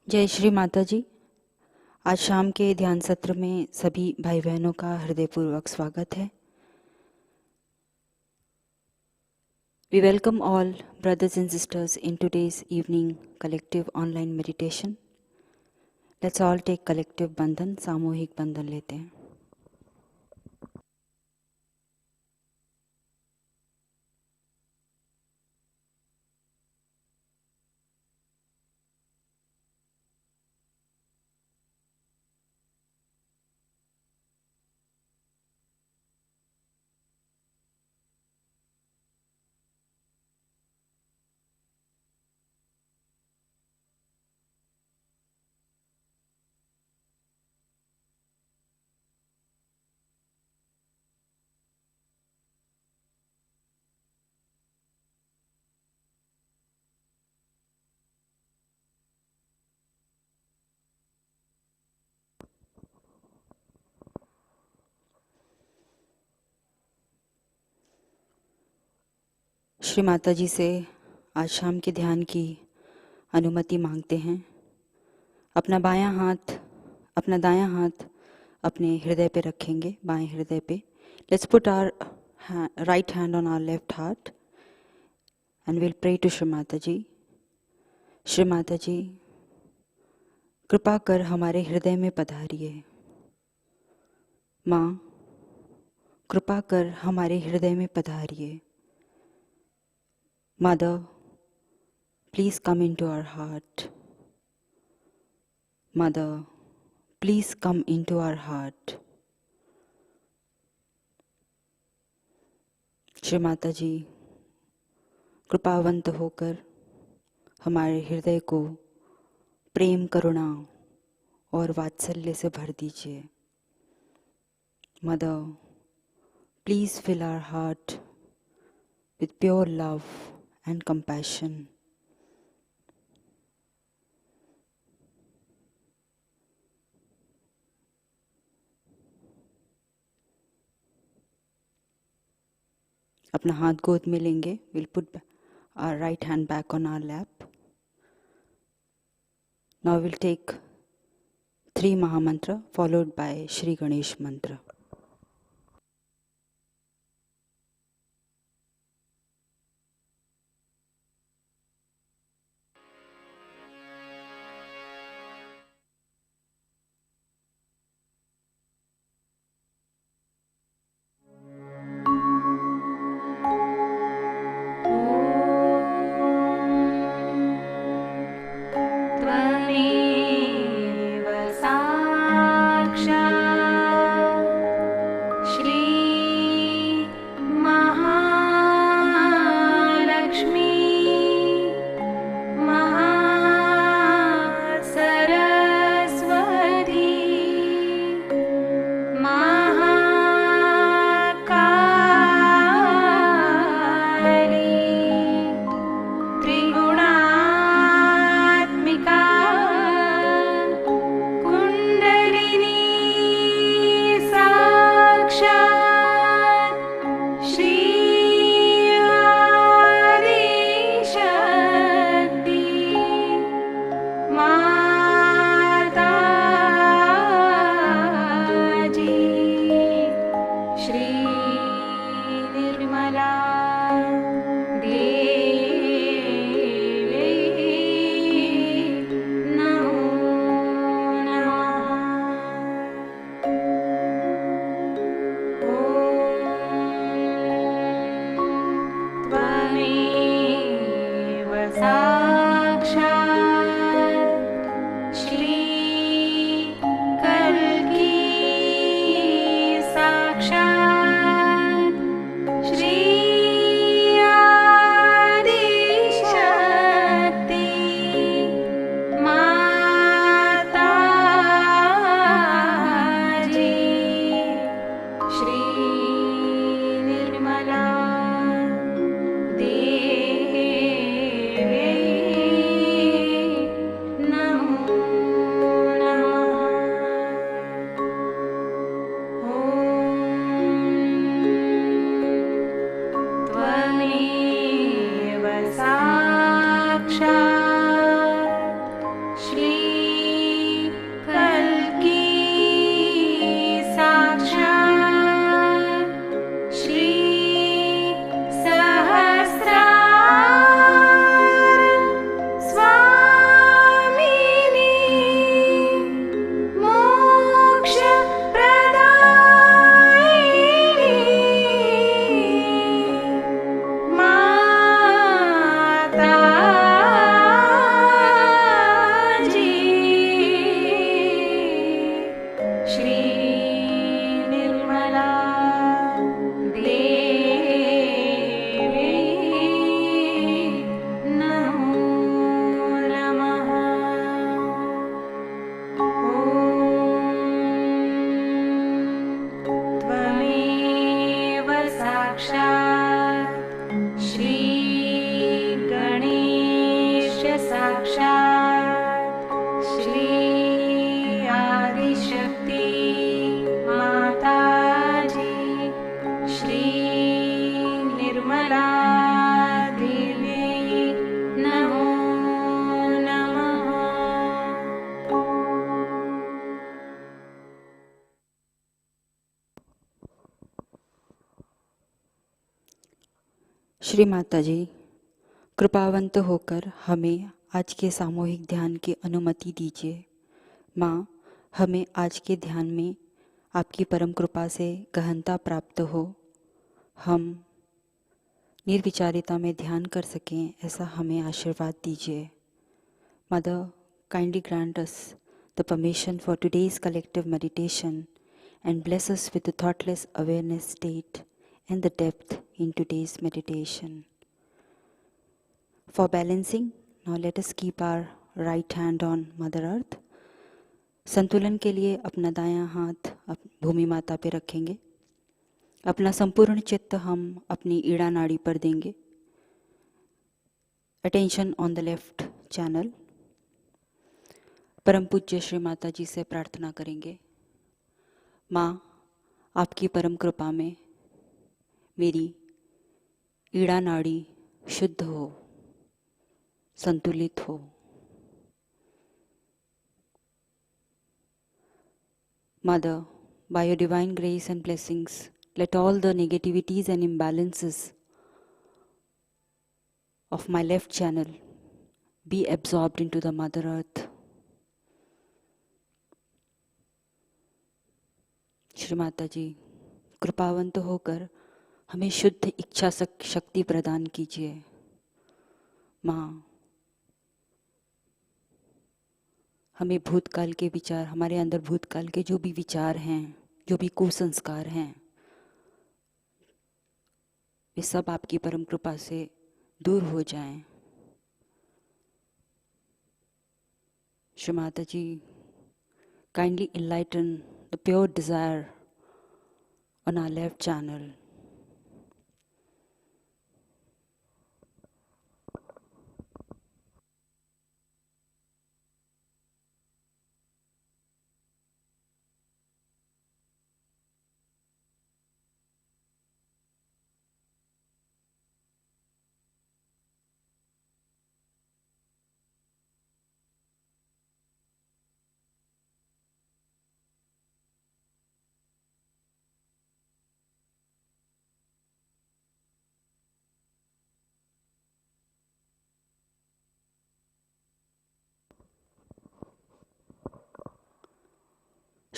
जय श्री माता जी। आज शाम के ध्यान सत्र में सभी भाई बहनों का हृदयपूर्वक स्वागत है। We welcome all brothers and sisters in today's evening collective online meditation. Let's all take collective बंधन, सामूहिक बंधन लेते हैं। श्री माता जी से आज शाम के ध्यान की अनुमति मांगते हैं। अपना दायां हाथ अपने हृदय पे रखेंगे, बाएं हृदय पे। Let's put our right hand on our left heart and will pray to Shri Mata ji. Shri Mata जी, कृपा कर हमारे हृदय में पधारिए। माँ, कृपा कर हमारे हृदय में पधारिए। Mother, please come into our heart. Mother, please come into our heart. Shri Mata जी, कृपावंत होकर हमारे हृदय को प्रेम, करुणा और वात्सल्य से भर दीजिए। Mother, please fill our heart with pure love and compassion. अपना हाथ गोद में लेंगे। We'll put our right hand back on our lap. Now we'll take 3 Mahamantra followed by Shri Ganesh mantra. त्वमेव साक्षात् श्री माताजी, कृपावंत होकर हमें आज के सामूहिक ध्यान की अनुमति दीजिए। माँ, हमें आज के ध्यान में आपकी परम कृपा से गहनता प्राप्त हो, हम निर्विचारिता में ध्यान कर सकें, ऐसा हमें आशीर्वाद दीजिए। Mother, kindly grant us the permission for today's collective meditation and bless us with the thoughtless awareness state and the depth in today's meditation. For balancing, now let us keep our right hand on Mother Earth. संतुलन के लिए अपना दायां हाथ भूमि माता पे रखेंगे। अपना संपूर्ण चित्त हम अपनी ईड़ा नाड़ी पर देंगे। Attention on the left channel. परम पूज्य श्री माता जी से प्रार्थना करेंगे, माँ, आपकी परम कृपा में मेरी ईड़ा नाड़ी शुद्ध हो, संतुलित हो। Mother, by your divine grace and blessings, let all the negativities and imbalances of my left channel be absorbed into the Mother Earth. Shri Mata जी, कृपावंत होकर हमें शुद्ध इच्छा शक्ति प्रदान कीजिए। माँ, हमें भूतकाल के विचार, हमारे अंदर भूतकाल के जो भी विचार हैं, जो भी कुसंस्कार हैं, वे सब आपकी परम कृपा से दूर हो जाएं। श्री माता जी, kindly enlighten the pure desire on our left channel.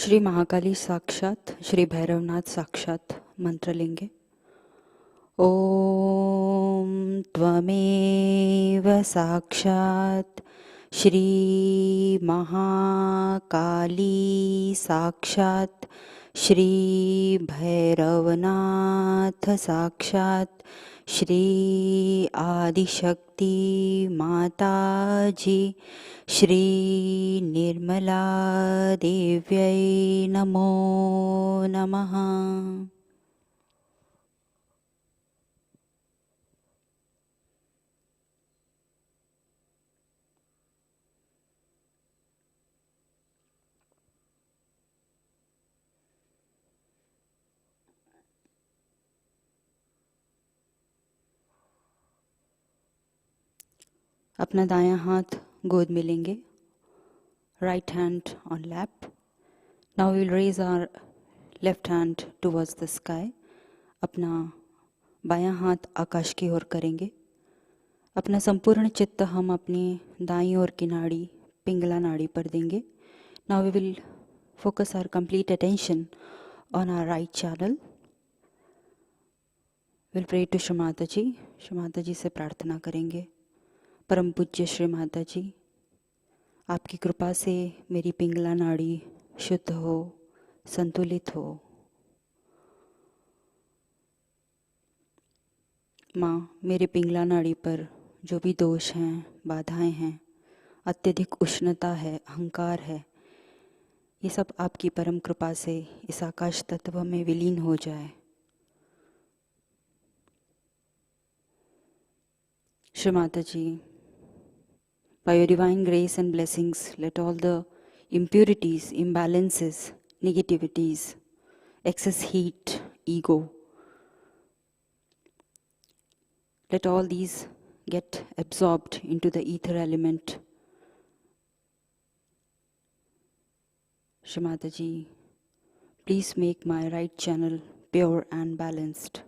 Shri Mahakali साक्षात, श्री भैरवनाथ साक्षात मंत्र लेंगे। ओम त्वमेव साक्षात श्री महाकाली साक्षात श्री भैरवनाथ साक्षात श्री आदिशक्ति माताजी श्री निर्मला देव्यै नमो नमः। अपना दायां हाथ गोद में लेंगे, right hand on lap. Now we will raise our left hand towards the sky. अपना बायां हाथ आकाश की ओर करेंगे। अपना संपूर्ण चित्त हम अपनी दाईं ओर की नाड़ी पिंगला नाड़ी पर देंगे। Now we will focus our complete attention on our right channel. Will pray to Shri Mataji. Shri माताजी से प्रार्थना करेंगे। परम पूज्य श्री माताजी, आपकी कृपा से मेरी पिंगला नाड़ी शुद्ध हो, संतुलित हो। माँ, मेरे पिंगला नाड़ी पर जो भी दोष हैं, बाधाएं हैं, अत्यधिक उष्णता है, अहंकार है, ये सब आपकी परम कृपा से इस आकाश तत्व में विलीन हो जाए। श्री माताजी, by your divine grace and blessings, let all the impurities, imbalances, negativities, excess heat, ego, let all these get absorbed into the ether element. Shri Mataji, please make my right channel pure and balanced.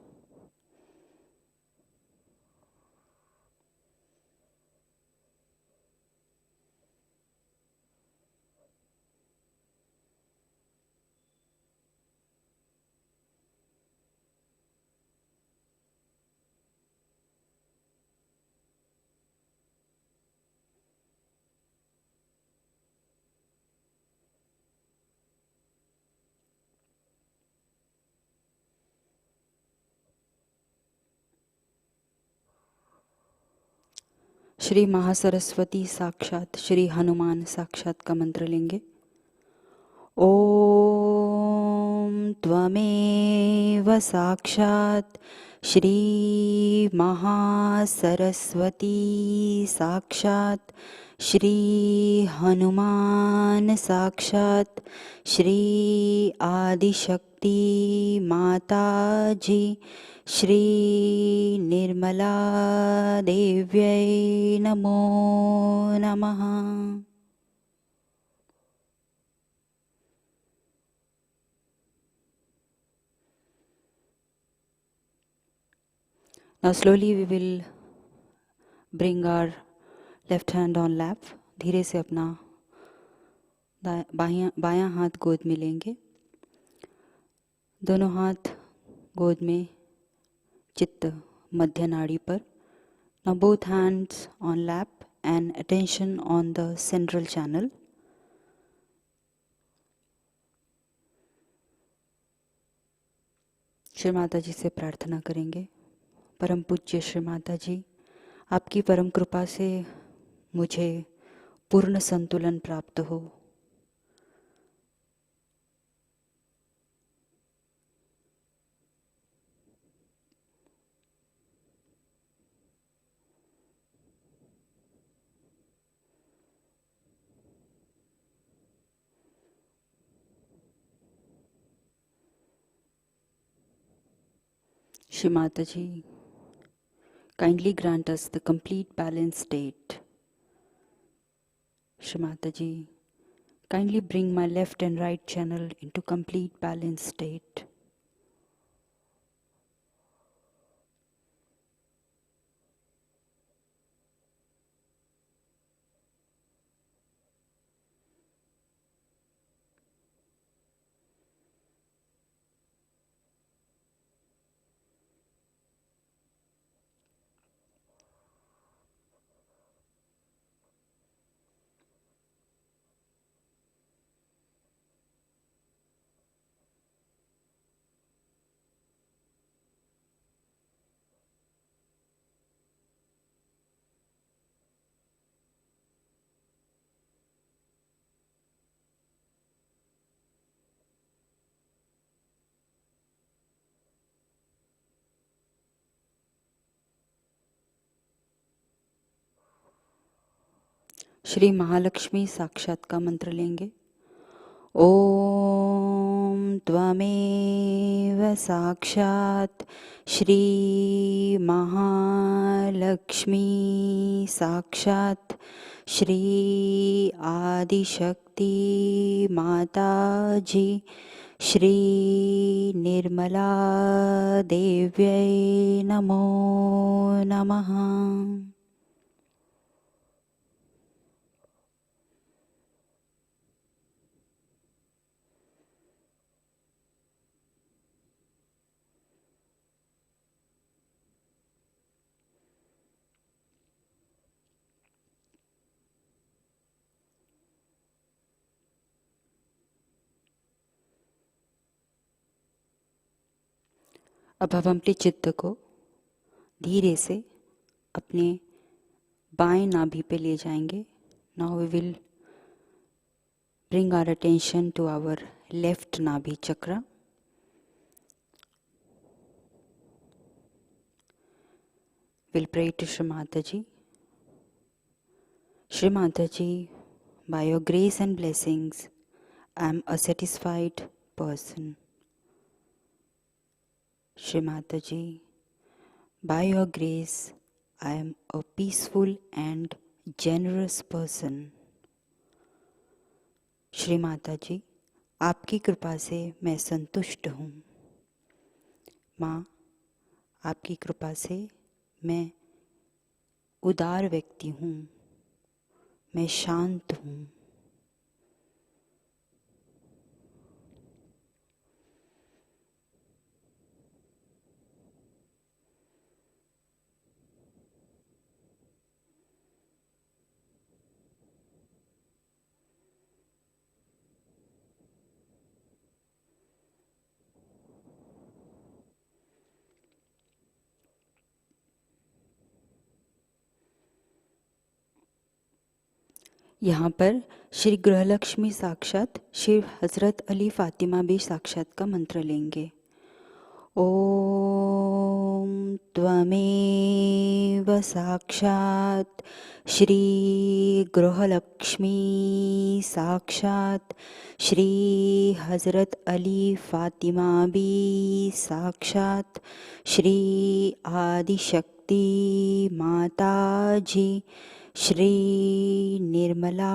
Shri Mahasaraswati साक्षात श्री हनुमान साक्षात का मंत्र लेंगे। ओम त्वमेव साक्षात श्री महासरस्वती साक्षात श्री हनुमान साक्षात श्री आदिशक्ति माताजी श्री निर्मला देव्यै नमो नमः। Now slowly we will bring our left hand on lap. धीरे से अपना बायां हाथ गोद में लेंगे। दोनों हाथ गोद में, चित्त मध्य नाड़ी पर। Now both hands on lap and attention on the central channel. Shri Mata जी से प्रार्थना करेंगे। परम पूज्य श्री माता जी, आपकी परम कृपा से मुझे पूर्ण संतुलन प्राप्त हो। श्री माता जी, kindly grant us the complete balanced state. Shri Mataji, kindly bring my left and right channel into complete balanced state. Shri Mahalakshmi साक्षात का मंत्र लेंगे। ओम त्वमेव साक्षात् श्री महालक्ष्मी साक्षात् श्री आदिशक्ति माताजी श्री निर्मला देव्यै नमो नमः। अब हम अपने चित्त को धीरे से अपने बाएं नाभि पे ले जाएंगे। Now we will bring our attention to our left nabhi chakra. We'll pray to Shri Mataji. Shri Mataji, by your grace and blessings, I am a satisfied person. Shri Mataji, by your grace, I am a peaceful and generous person. Shri माताजी, आपकी कृपा से मैं संतुष्ट हूँ। माँ, आपकी कृपा से मैं उदार व्यक्ति हूँ, मैं शांत हूँ। यहाँ पर श्री गृहलक्ष्मी साक्षात श्री हजरत अली फातिमा बी साक्षात का मंत्र लेंगे। ओम त्वमेव साक्षात श्री गृहलक्ष्मी साक्षात श्री हजरत अली फातिमा बी साक्षात श्री आदिशक्ति माताजी श्री निर्मला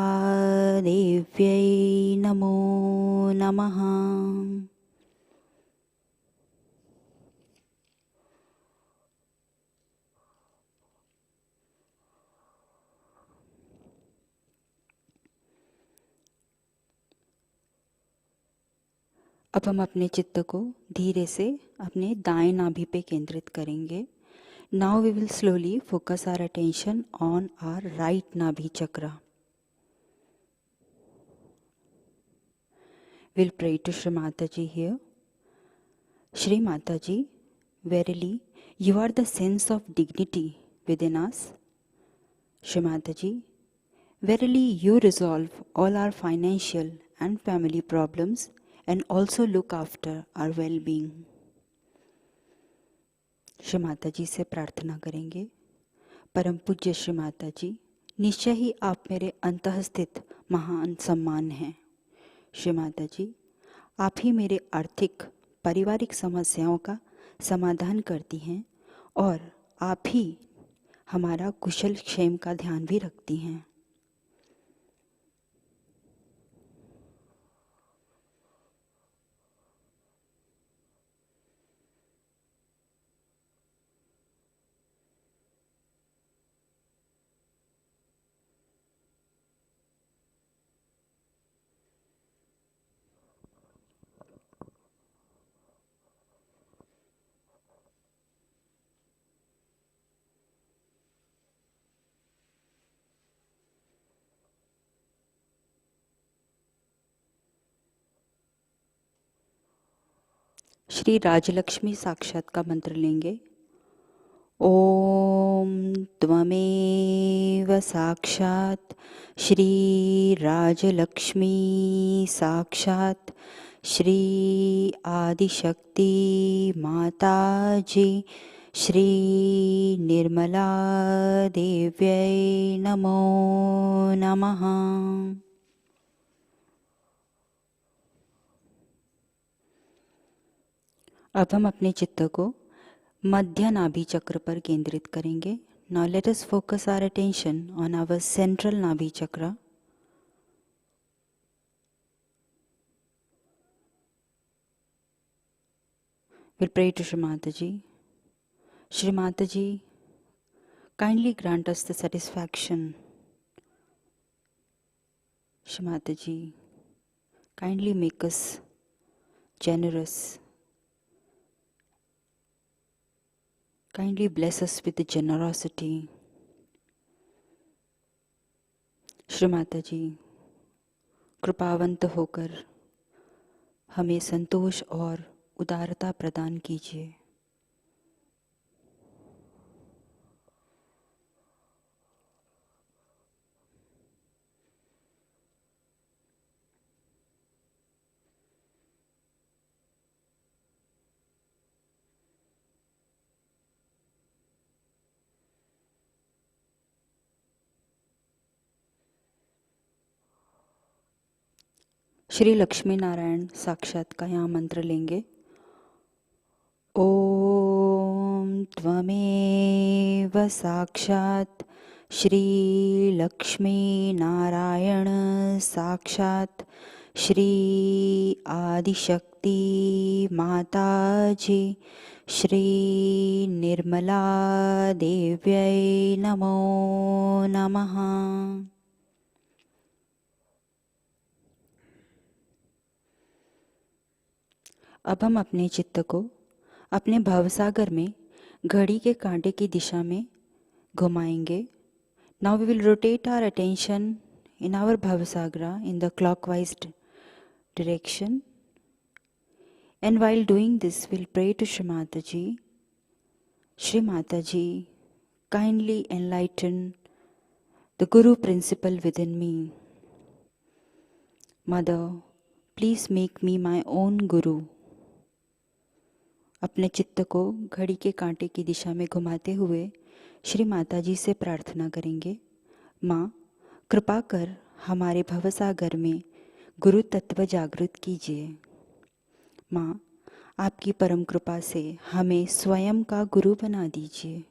देव्यै नमो नमः। अब हम अपने चित्त को धीरे से अपने दाएं नाभि पे केंद्रित करेंगे। Now we will slowly focus our attention on our right Nabhi chakra. We'll pray to Shri Mataji here. Shri Mataji, verily you are the sense of dignity within us. Shri Mataji, verily you resolve all our financial and family problems and also look after our well-being. Shri Mata जी से प्रार्थना करेंगे। परम पूज्य श्री माता जी, निश्चय ही आप मेरे अंतःस्थित महान सम्मान हैं। श्री माता जी, आप ही मेरे आर्थिक पारिवारिक समस्याओं का समाधान करती हैं और आप ही हमारा कुशल क्षेम का ध्यान भी रखती हैं। श्री राजलक्ष्मी साक्षात का मंत्र लेंगे। ओम त्वमेव साक्षात श्री राजलक्ष्मी साक्षात श्री आदिशक्ति माताजी श्री निर्मला देव्यै नमो नमः। अब हम अपने चित्त को मध्य नाभि चक्र पर केंद्रित करेंगे। Now let us focus our attention on our central Nabhi chakra. We'll pray to Shri Mataji. Shri Mataji, kindly grant us the satisfaction. Shri Mataji, kindly make us generous. Kindly bless us with the generosity. Shri Mata जी, कृपावंत होकर हमें संतोष और उदारता प्रदान कीजिए। श्री लक्ष्मी नारायण साक्षात का यहाँ मंत्र लेंगे। ओम त्वमेव साक्षात श्री लक्ष्मी नारायण साक्षात श्री आदिशक्ति माताजी श्री निर्मला देव्यै नमो नमः। अब हम अपने चित्त को अपने भवसागर में घड़ी के कांटे की दिशा में घुमाएंगे। Now we will rotate our attention in our bhavasagra in the clockwise direction. And while doing this, we'll pray to Shri Mataji. Shri Mataji, kindly enlighten the Guru principle within me. Mother, please make me my own Guru. अपने चित्त को घड़ी के कांटे की दिशा में घुमाते हुए श्री माताजी से प्रार्थना करेंगे। माँ, कृपा कर हमारे भवसागर में गुरु तत्व जागृत कीजिए। माँ, आपकी परम कृपा से हमें स्वयं का गुरु बना दीजिए।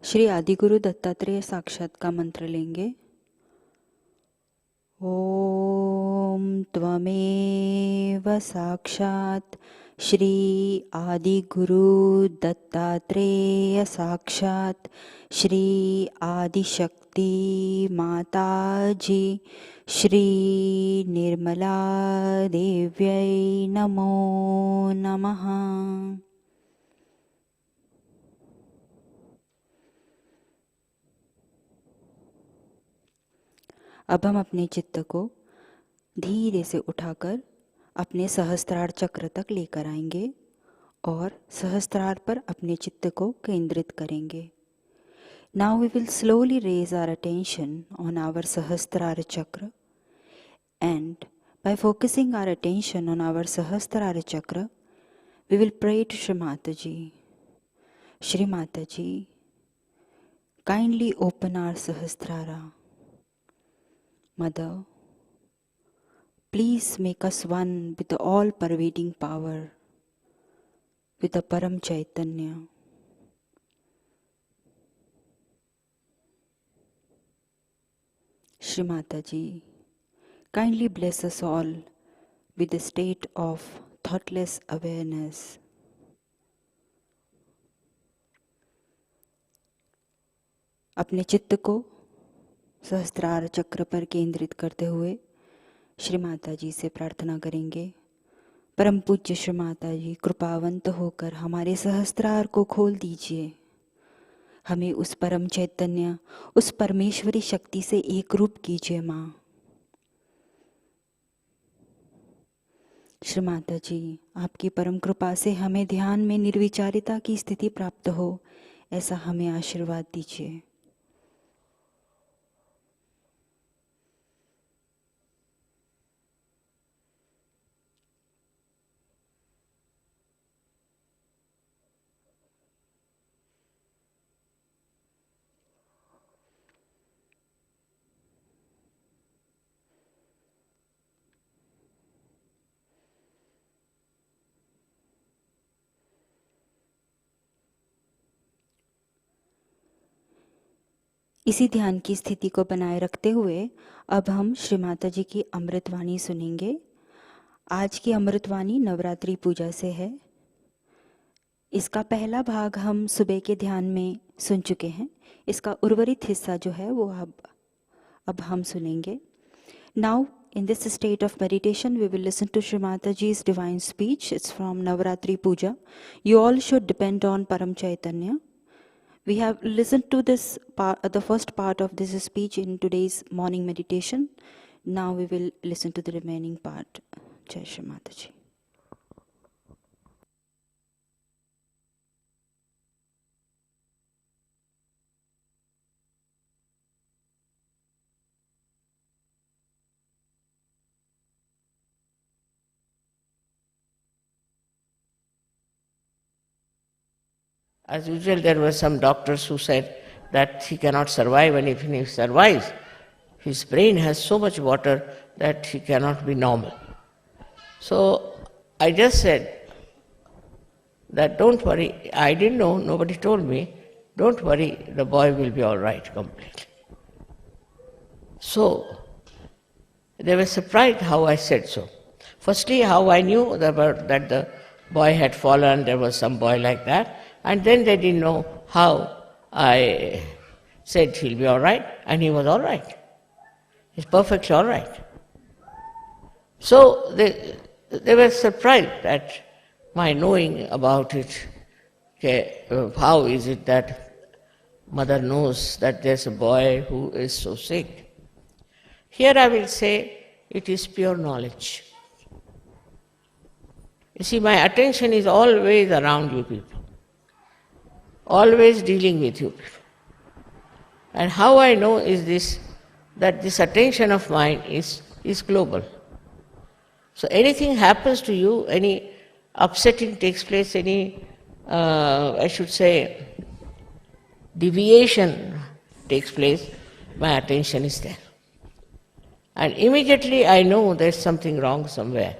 श्री आदिगुरु दत्तात्रेय साक्षात का मंत्र लेंगे। ओम त्वमेव साक्षात श्री आदिगुरु दत्तात्रेय साक्षात श्री आदिशक्ति माताजी श्री निर्मला देव्यै नमो नमः। अब हम अपने चित्त को धीरे से उठाकर अपने सहस्त्रार चक्र तक लेकर आएंगे और सहस्त्रार पर अपने चित्त को केंद्रित करेंगे। Now we will slowly raise our attention on our सहस्त्रार चक्र, and by focusing our attention on our सहस्त्रार चक्र, we will pray to Shri Mataji. Shri Mataji, kindly open our सहस्त्रारा. Mother, please make us one with the all-pervading power, with the Paramchaitanya. Shri Mataji, kindly bless us all with the state of thoughtless awareness. अपने चित्त को सहस्त्रार चक्र पर केंद्रित करते हुए श्री माता जी से प्रार्थना करेंगे। परम पूज्य श्री माता जी, कृपावंत होकर हमारे सहस्त्रार को खोल दीजिए। हमें उस परम चैतन्य, उस परमेश्वरी शक्ति से एक रूप कीजिए। माँ, श्री माता जी, आपकी परम कृपा से हमें ध्यान में निर्विचारिता की स्थिति प्राप्त हो, ऐसा हमें आशीर्वाद दीजिए। इसी ध्यान की स्थिति को बनाए रखते हुए अब हम श्री माता जी की अमृतवाणी सुनेंगे। आज की अमृतवाणी नवरात्रि पूजा से है। इसका पहला भाग हम सुबह के ध्यान में सुन चुके हैं। इसका उर्वरित हिस्सा जो है वो अब हम सुनेंगे। Now in this state of meditation we will listen to Shri Mataji's divine speech. It's from Navaratri Puja. You all should depend on Paramchaitanya. We have listened to this the first part of this speech in today's morning meditation. Now we will listen to the remaining part. Jai Shri Mataji. As usual, there were some doctors who said that he cannot survive, and if he survives, his brain has so much water that he cannot be normal. So I just said that don't worry, I didn't know, nobody told me, don't worry, the boy will be all right completely. So they were surprised how I said so. Firstly, how I knew that the boy had fallen, there was some boy like that, and then they didn't know how I said he'll be all right, and he was all right. He's perfectly all right. So they were surprised at my knowing about it. Okay, how is it that mother knows that there's a boy who is so sick? Here I will say it is pure knowledge. You see, my attention is always around you people, always dealing with you people. And how I know is this, that this attention of mine is global. So anything happens to you, any upsetting takes place, any, I should say, deviation takes place, my attention is there. And immediately I know there's something wrong somewhere.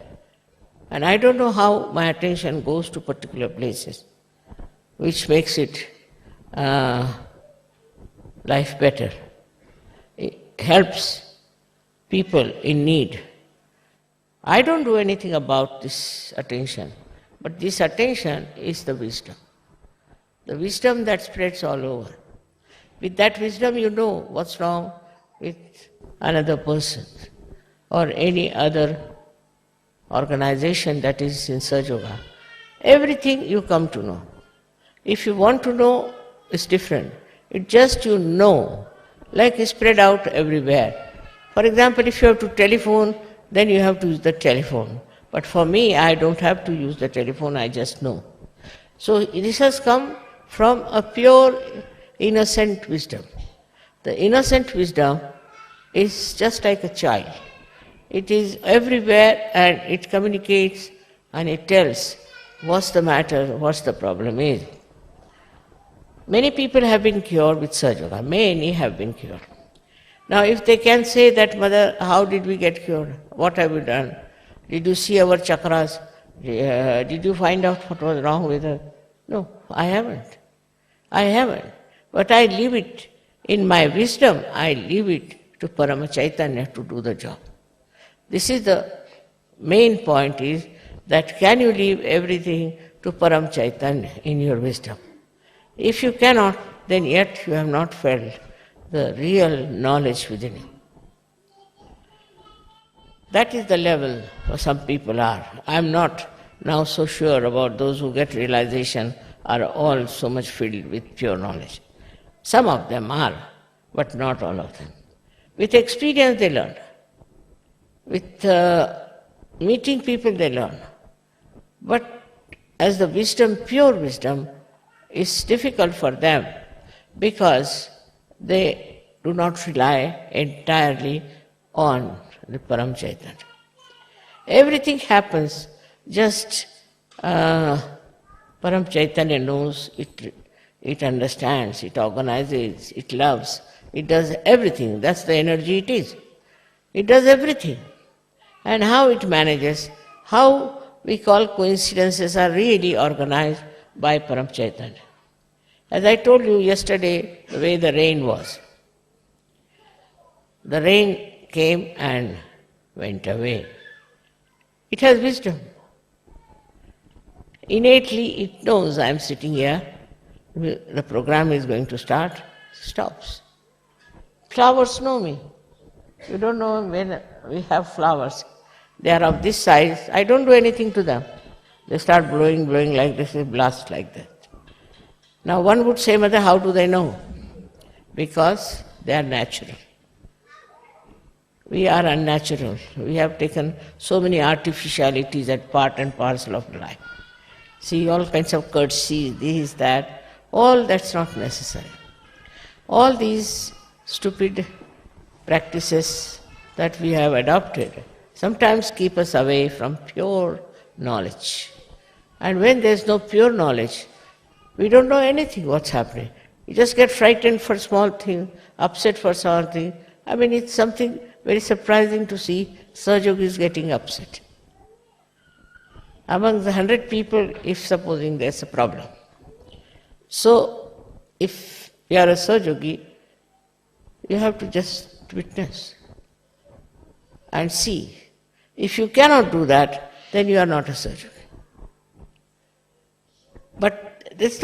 And I don't know how my attention goes to particular places, which makes it life better. It helps people in need. I don't do anything about this attention, but this attention is the wisdom that spreads all over. With that wisdom you know what's wrong with another person or any other organization that is in Sahaja Yoga. Everything you come to know. If you want to know, it's different. It just you know, like it's spread out everywhere. For example, if you have to telephone, then you have to use the telephone. But for me, I don't have to use the telephone, I just know. So this has come from a pure, innocent wisdom. The innocent wisdom is just like a child. It is everywhere and it communicates and it tells what's the matter, what's the problem is. Many people have been cured with Sahaja Yoga. Many have been cured. Now if they can say that, Mother, how did we get cured? What have we done? Did you see our chakras? Did you find out what was wrong with us? No, I haven't. But I leave it, in my wisdom, I leave it to Paramchaitanya to do the job. This is the main point, is that can you leave everything to Paramchaitanya in your wisdom? If you cannot, then yet you have not felt the real knowledge within you. That is the level where some people are. I am not now so sure about those who get realization are all so much filled with pure knowledge. Some of them are, but not all of them. With experience they learn. With meeting people they learn. But as the wisdom, pure wisdom, is difficult for them because they do not rely entirely on the Paramchaitanya. Everything happens just Paramchaitanya knows, it understands, it organizes, it loves, it does everything. That's the energy it is. It does everything. And how it manages, how we call coincidences are really organized by Paramchaitanya. As I told you yesterday, the way the rain was. The rain came and went away. It has wisdom. Innately it knows I am sitting here, the program is going to start, stops. Flowers know me. You don't know when we have flowers. They are of this size. I don't do anything to them. They start blowing like this, they blast like that. Now one would say, Mother, how do they know? Because they are natural. We are unnatural. We have taken so many artificialities as part and parcel of life. See, all kinds of courtesy, this, that, all that's not necessary. All these stupid practices that we have adopted sometimes keep us away from pure knowledge. And when there's no pure knowledge, we don't know anything what's happening. You just get frightened for small things, upset for something. I mean, it's something very surprising to see Sahajogis getting upset. Among the 100 people, if supposing there's a problem. So, if you are a Sahajogi, you have to just witness and see. If you cannot do that, then you are not a Sahajogi. But it's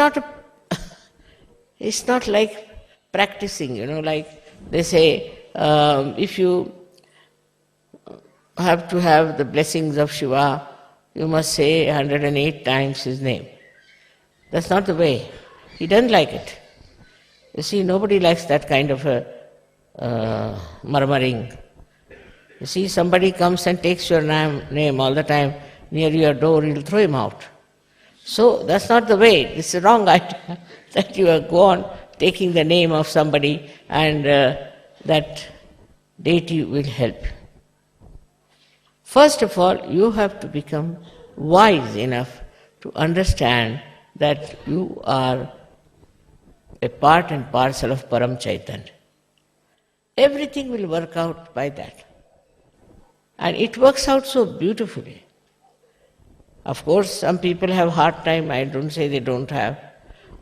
not like practicing, like they say, if you have to have the blessings of Shiva, you must say 108 times his name. That's not the way. He doesn't like it. You see, nobody likes that kind of a murmuring. You see, somebody comes and takes your name all the time near your door, you'll throw him out. So that's not the way. It's a wrong idea that you go on taking the name of somebody and that deity will help you. First of all, you have to become wise enough to understand that you are a part and parcel of Paramchaitanya. Everything will work out by that. And it works out so beautifully. Of course, some people have hard time, I don't say they don't have.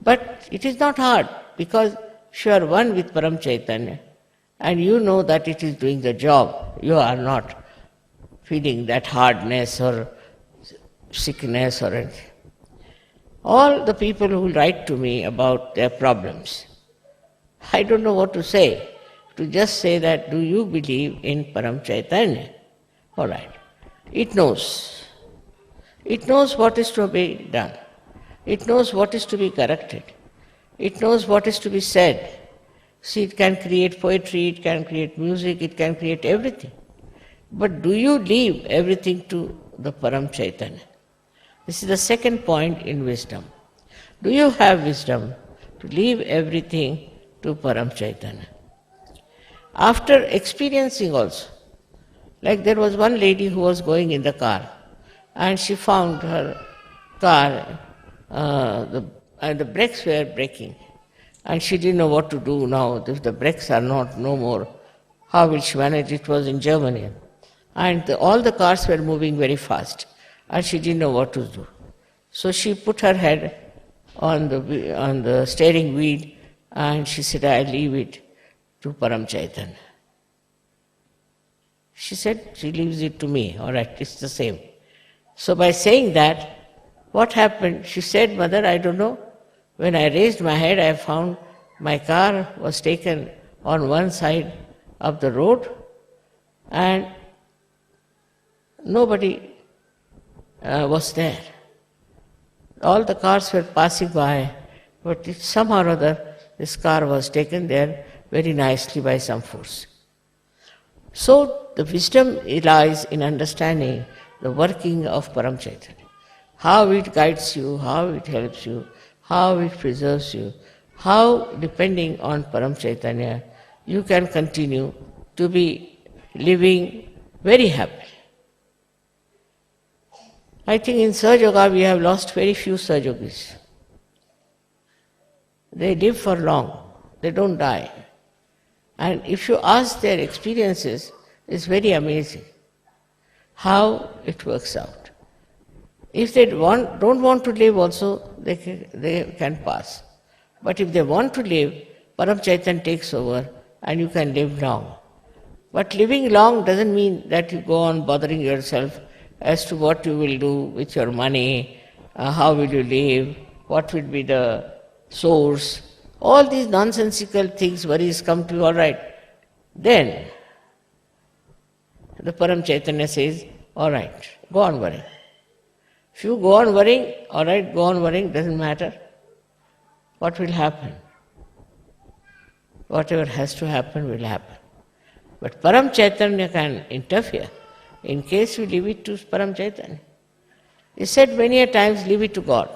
But it is not hard, because if you are one with Paramchaitanya, and you know that it is doing the job, you are not feeling that hardness or sickness or anything. All the people who write to me about their problems, I don't know what to say. To just say that, do you believe in Paramchaitanya? All right. It knows. It knows what is to be done. It knows what is to be corrected. It knows what is to be said. See, it can create poetry, it can create music, it can create everything. But do you leave everything to the Paramchaitanya? This is the second point in wisdom. Do you have wisdom to leave everything to Paramchaitanya? After experiencing also, like there was one lady who was going in the car and she found her car, and the brakes were breaking and she didn't know what to do now. If the brakes are no more, how will she manage? It was in Germany. And all the cars were moving very fast and she didn't know what to do. So she put her head on the steering wheel and she said, I leave it to Paramchaitanya. She said, she leaves it to me. All right, it's the same. So by saying that, what happened? She said, Mother, I don't know. When I raised my head, I found my car was taken on one side of the road and nobody was there. All the cars were passing by, but somehow or other this car was taken there very nicely by some force. So the wisdom lies in understanding the working of Paramchaitanya. How it guides you, how it helps you, how it preserves you, how depending on Paramchaitanya you can continue to be living very happily. I think in Sahaja Yoga we have lost very few Sahaja Yogis. They live for long, they don't die. And if you ask their experiences, it's very amazing how it works out. If they don't want to live also, they can pass. But if they want to live, Paramchaitanya takes over and you can live long. But living long doesn't mean that you go on bothering yourself as to what you will do with your money, how will you live, what will be the source. All these nonsensical things, worries come to you, all right. Then the Paramchaitanya says, all right, go on worrying. If you go on worrying, all right, go on worrying, doesn't matter. What will happen? Whatever has to happen will happen. But Paramchaitanya can interfere in case you leave it to Paramchaitanya. He said many a times, leave it to God.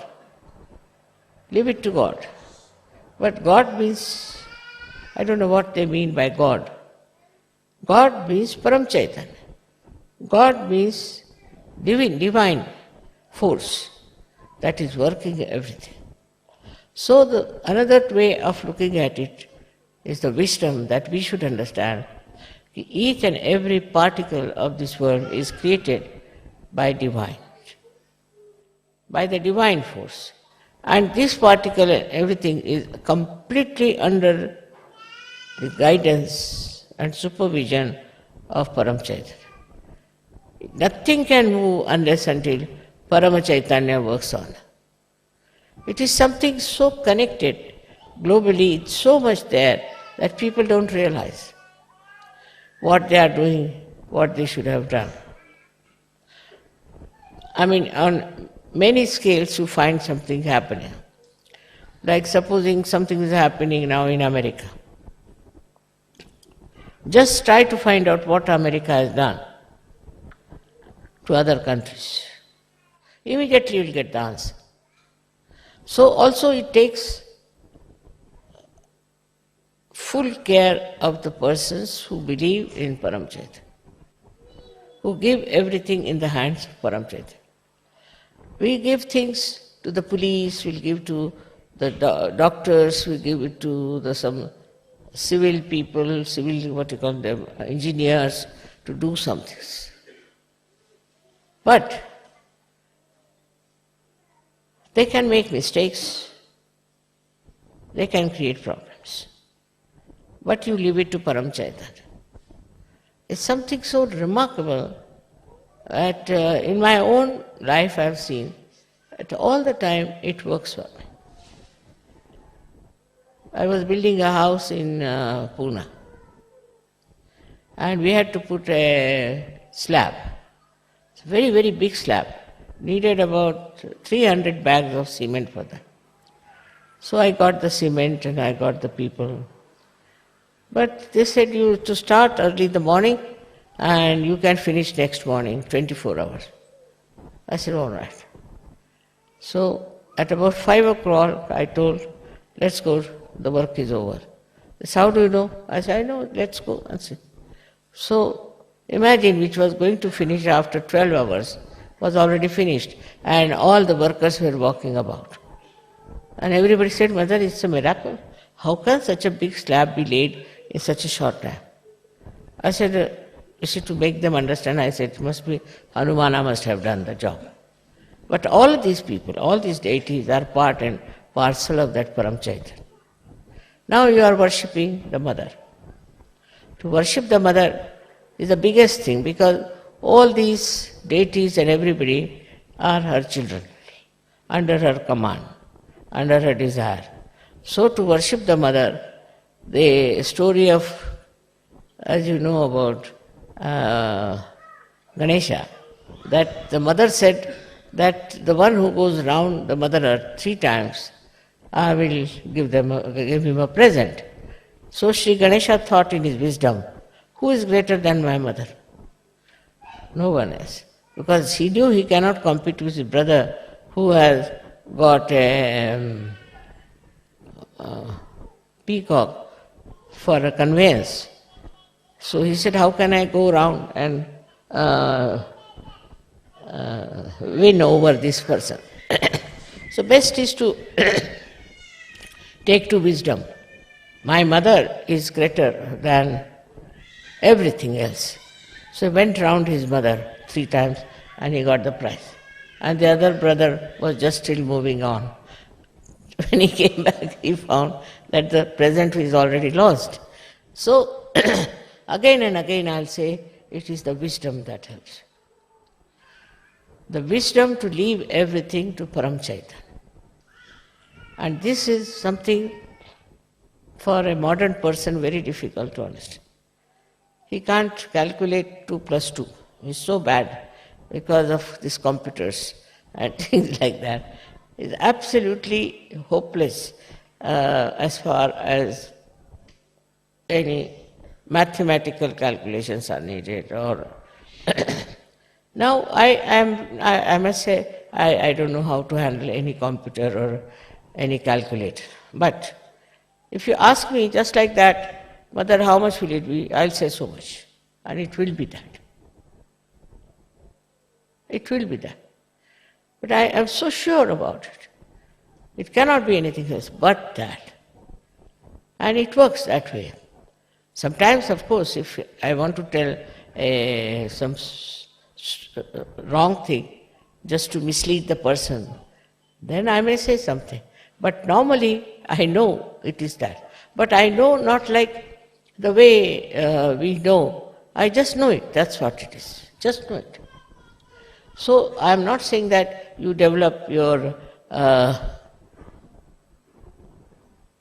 Leave it to God. But God means, I don't know what they mean by God. God means Paramchaitanya. God means divine force that is working everything. So another way of looking at it is the wisdom that we should understand. Each and every particle of this world is created by divine, by the divine force. And this particle and everything is completely under the guidance and supervision of Paramchaitanya. Nothing can move unless until Paramchaitanya works on. It is something so connected globally, it's so much there that people don't realize what they are doing, what they should have done. I mean, on many scales you find something happening. Like supposing something is happening now in America. Just try to find out what America has done to other countries. Immediately you will get the answer. So also it takes full care of the persons who believe in Paramchaitanya, who give everything in the hands of Paramchaitanya. We give things to the police, we'll give to the doctors, we give it to some civil people, engineers, to do some things. But they can make mistakes, they can create problems. But you leave it to Paramchaitanya. It's something so remarkable that in my own life I have seen that all the time it works for me. I was building a house in Pune and we had to put a slab. It's a very, very big slab. Needed about 300 bags of cement for that. So I got the cement and I got the people. But they said you to start early in the morning and you can finish next morning, 24 hours. I said, all right. So at about 5 o'clock I told, let's go, the work is over. They said, how do you know? I said, I know, let's go and see. So imagine, which was going to finish after 12 hours, was already finished, and all the workers were walking about. And everybody said, Mother, it's a miracle. How can such a big slab be laid in such a short time? I said, to make them understand, I said, it must be Hanumana must have done the job. But all of these people, all these deities are part and parcel of that Paramchaitanya. Now you are worshipping the Mother. To worship the Mother is the biggest thing, because all these deities and everybody are her children, under her command, under her desire. So to worship the Mother, the story of, as you know about Ganesha, that the Mother said that the one who goes round the Mother Earth 3 times, I will give him a present. So Shri Ganesha thought in his wisdom, who is greater than my mother? No one is. because he knew he cannot compete with his brother who has got a peacock for a conveyance. So he said, how can I go around and win over this person? So best is to take to wisdom. My mother is greater than everything else. So he went round his mother 3 times and he got the prize. And the other brother was just still moving on. When he came back, he found that the present is already lost. So again and again I'll say, it is the wisdom that helps. The wisdom to leave everything to Paramchaitanya. And this is something for a modern person very difficult to understand. He can't calculate 2 plus 2. He's so bad because of these computers and things like that. It's absolutely hopeless as far as any mathematical calculations are needed. Or now I must say, I don't know how to handle any computer or any calculator. But if you ask me just like that, Mother, how much will it be? I'll say so much. And it will be that. It will be that. But I am so sure about it. It cannot be anything else but that. And it works that way. Sometimes, of course, if I want to tell some wrong thing just to mislead the person, then I may say something. But normally, I know it is that. But I know not like the way we know. I just know it. That's what it is. Just know it. So I am not saying that you develop your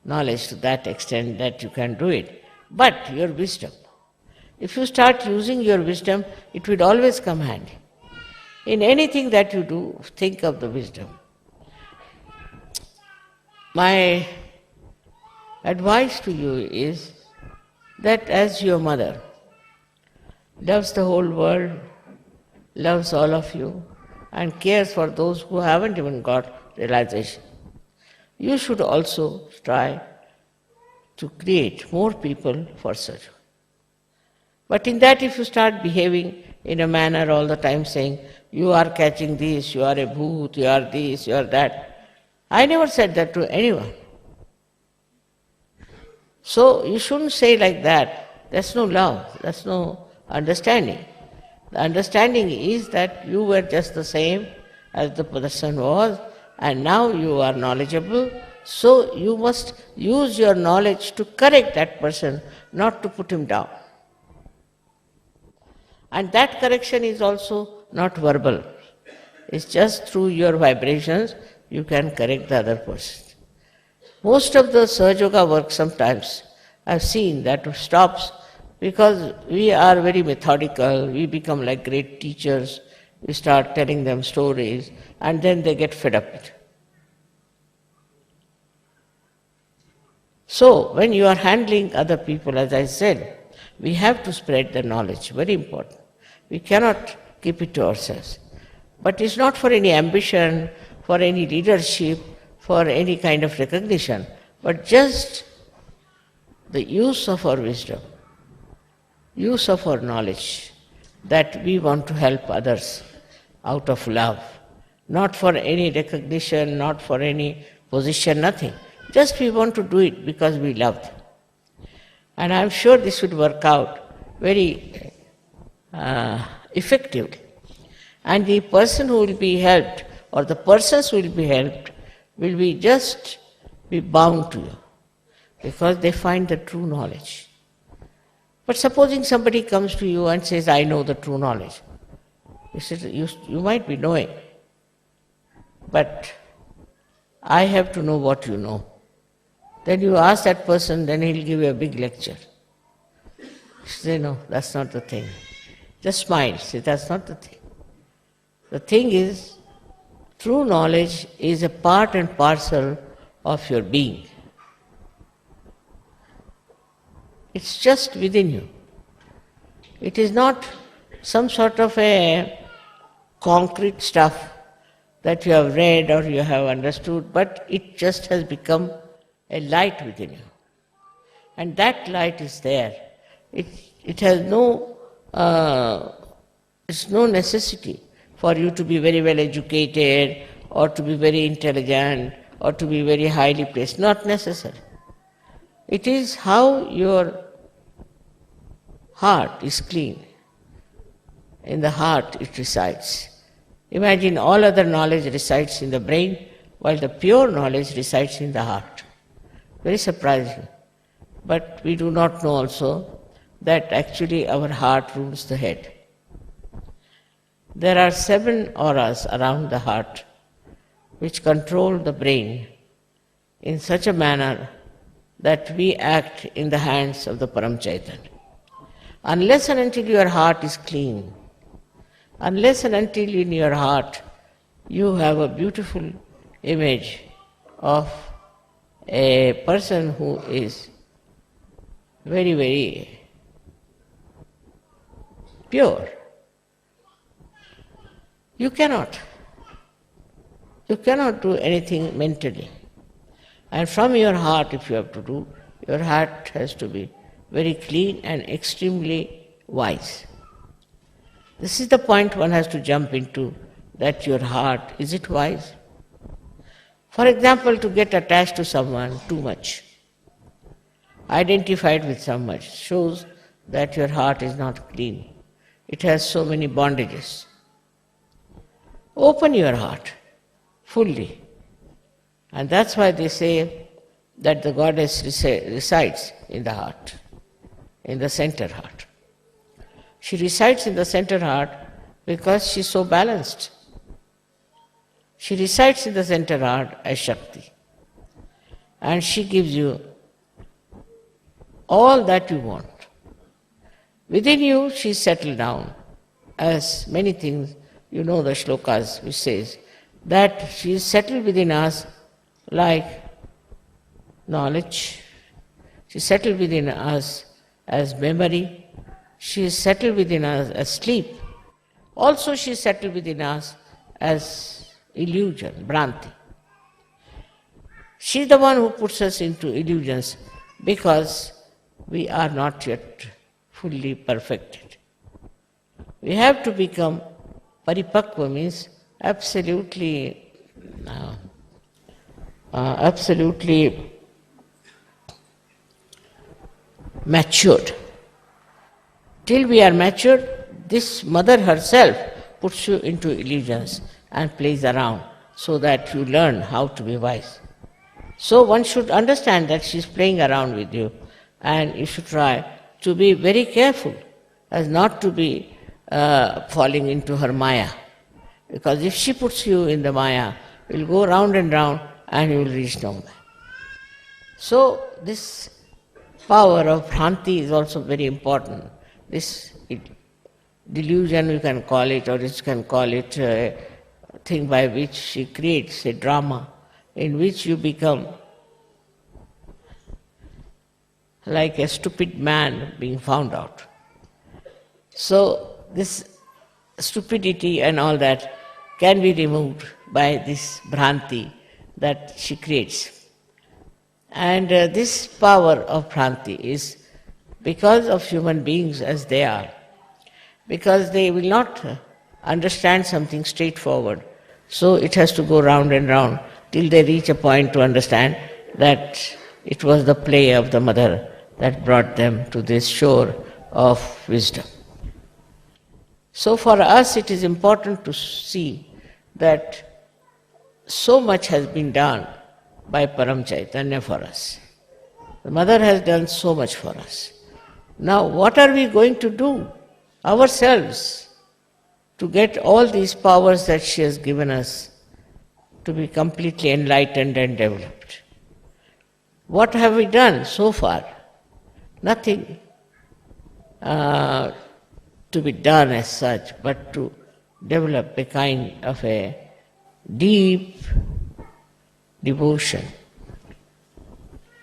knowledge to that extent that you can do it, but your wisdom. If you start using your wisdom, it will always come handy. In anything that you do, think of the wisdom. My advice to you is that as your mother loves the whole world, loves all of you, and cares for those who haven't even got realization, you should also try to create more people for Sahaja. But in that, if you start behaving in a manner all the time saying, you are catching this, you are a bhoot, you are this, you are that, I never said that to anyone. So you shouldn't say like that. That's no love, that's no understanding. The understanding is that you were just the same as the person was, and now you are knowledgeable, so you must use your knowledge to correct that person, not to put him down. And that correction is also not verbal. It's just through your vibrations you can correct the other person. Most of the Sahaja Yoga work sometimes I've seen that stops because we are very methodical, we become like great teachers, we start telling them stories, and then they get fed up with it. So, when you are handling other people, as I said, we have to spread the knowledge, very important. We cannot keep it to ourselves. But it's not for any ambition, for any leadership, for any kind of recognition, but just the use of our wisdom, use of our knowledge, that we want to help others out of love, not for any recognition, not for any position, nothing. Just we want to do it because we love them. And I'm sure this would work out very effectively. And the person who will be helped, or the persons who will be helped, will be just be bound to you, because they find the true knowledge. But supposing somebody comes to you and says, I know the true knowledge. You said, you might be knowing, but I have to know what you know. Then you ask that person, then he'll give you a big lecture. You say, no, that's not the thing. Just smile, say, that's not the thing. The thing is, true knowledge is a part and parcel of your being. It's just within you. It is not some sort of a concrete stuff that you have read or you have understood, but it just has become a light within you. And that light is there. It has it's no necessity for you to be very well educated or to be very intelligent or to be very highly placed. Not necessary. It is how your heart is clean. In the heart it resides. Imagine all other knowledge resides in the brain, while the pure knowledge resides in the heart. Very surprising. But we do not know also that actually our heart rules the head. There are 7 auras around the heart which control the brain in such a manner that we act in the hands of the Paramchaitanya. Unless and until your heart is clean, unless and until in your heart you have a beautiful image of a person who is very, very pure, you cannot do anything mentally. And from your heart, if you have to do, your heart has to be very clean and extremely wise. This is the point one has to jump into, that your heart, is it wise? For example, to get attached to someone too much, identified with someone, shows that your heart is not clean. It has so many bondages. Open your heart fully. And that's why they say that the goddess resides in the heart, in the center heart. She resides in the center heart because she is so balanced. She resides in the center heart as Shakti. And she gives you all that you want. Within you, she is settled down. As many things, you know the shlokas which says that she is settled within us like knowledge. She is settled within us as memory. She is settled within us as sleep. Also she is settled within us as illusion, Bhranti. She is the one who puts us into illusions because we are not yet fully perfected. We have to become paripakva, means absolutely matured. Till we are matured, this mother herself puts you into illusions and plays around so that you learn how to be wise. So one should understand that she is playing around with you, and you should try to be very careful as not to be falling into her maya. Because if she puts you in the maya, you will go round and round and you will reach nowhere. So this power of Bhranti is also very important. This delusion you can call it, or you can call it a thing by which she creates a drama in which you become like a stupid man being found out. So this stupidity and all that can be removed by this Bhranti that she creates. And this power of Bhranti is because of human beings as they are, because they will not understand something straightforward. So it has to go round and round till they reach a point to understand that it was the play of the mother that brought them to this shore of wisdom. So for us it is important to see that so much has been done by Paramchaitanya for us. The mother has done so much for us. Now what are we going to do ourselves to get all these powers that she has given us to be completely enlightened and developed? What have we done so far? Nothing to be done as such, but to develop a kind of a deep devotion,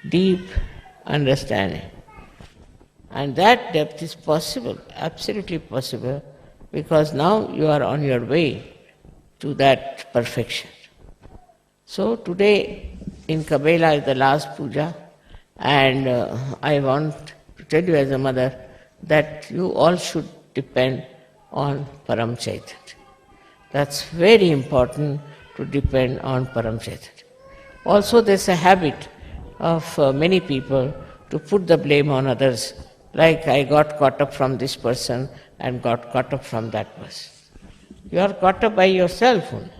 deep understanding. And that depth is possible, absolutely possible, because now you are on your way to that perfection. So today in Cabella is the last puja, and I want to tell you as a mother that you all should depend on Paramchaitanya. That's very important, to depend on Paramchaitanya. Also there's a habit of many people to put the blame on others, like I got caught up from this person and got caught up from that person. You are caught up by yourself only.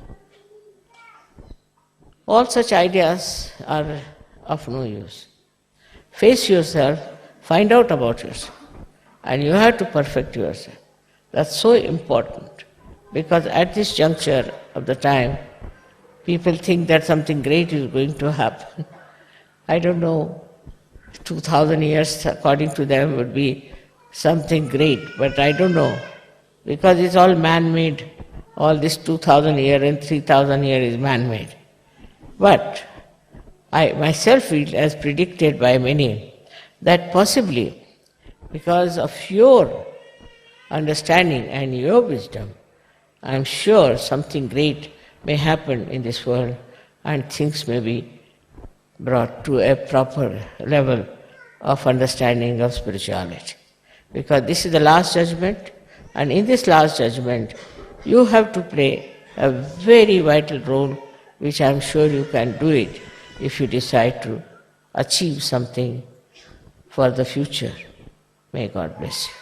All such ideas are of no use. Face yourself, find out about yourself, and you have to perfect yourself. That's so important, because at this juncture of the time, people think that something great is going to happen. I don't know, 2000 years according to them would be something great, but I don't know, because it's all man-made. All this 2000 year and 3000 year is man-made. But I myself feel, as predicted by many, that possibly because of your understanding and your wisdom, I am sure something great may happen in this world and things may be brought to a proper level of understanding of spirituality. Because this is the last judgment, and in this last judgment you have to play a very vital role, which I am sure you can do it if you decide to achieve something for the future. May God bless you.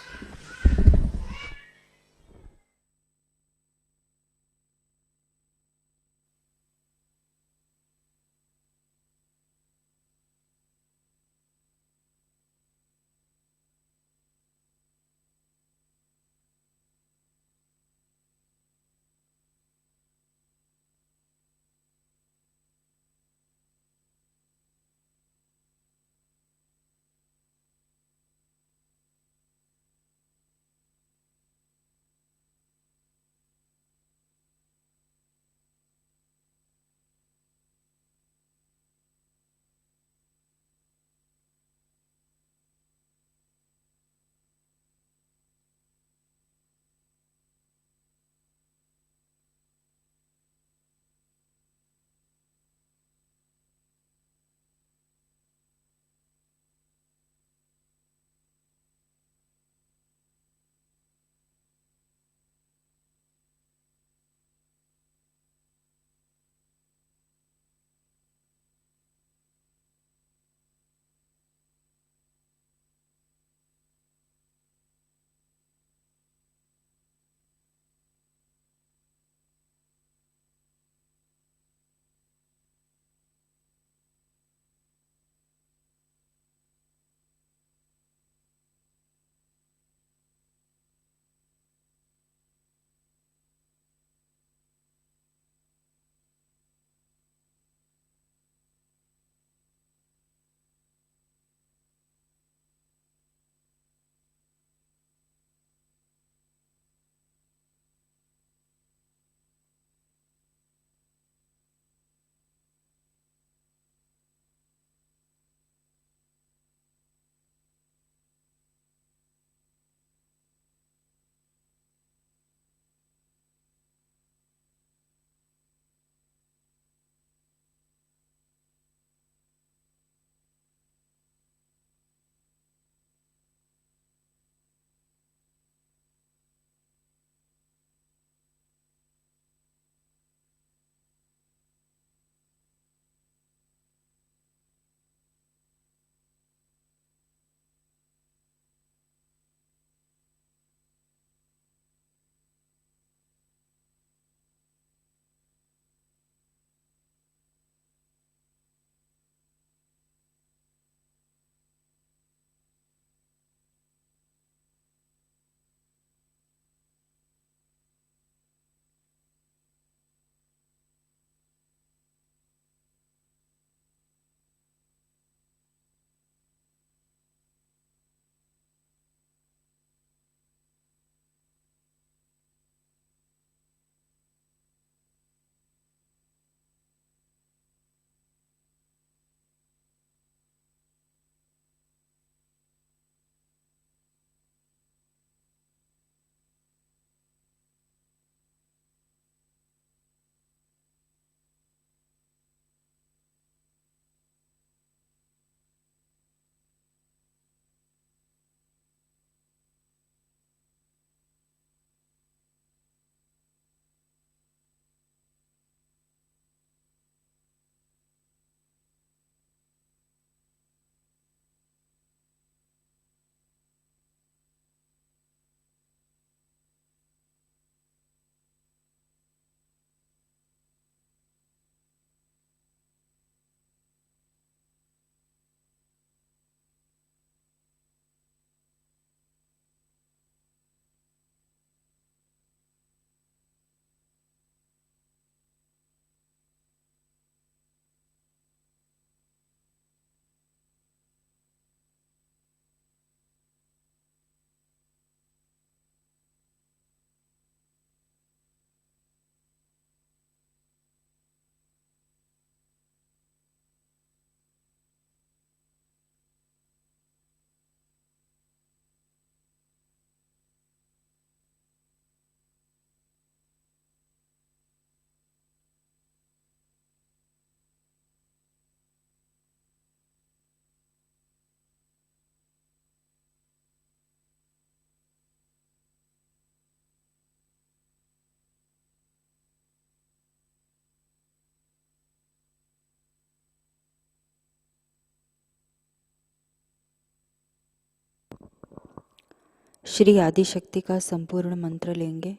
Shri Adishakti का संपूर्ण मंत्र लेंगे।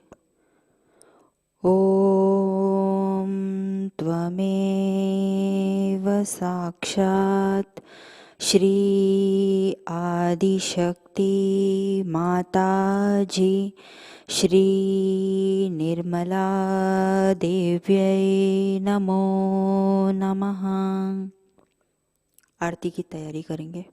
ओम त्वमेव साक्षात् श्री आदिशक्ति माताजी श्री निर्मला देव्यै नमो नमः। आरती की तैयारी करेंगे।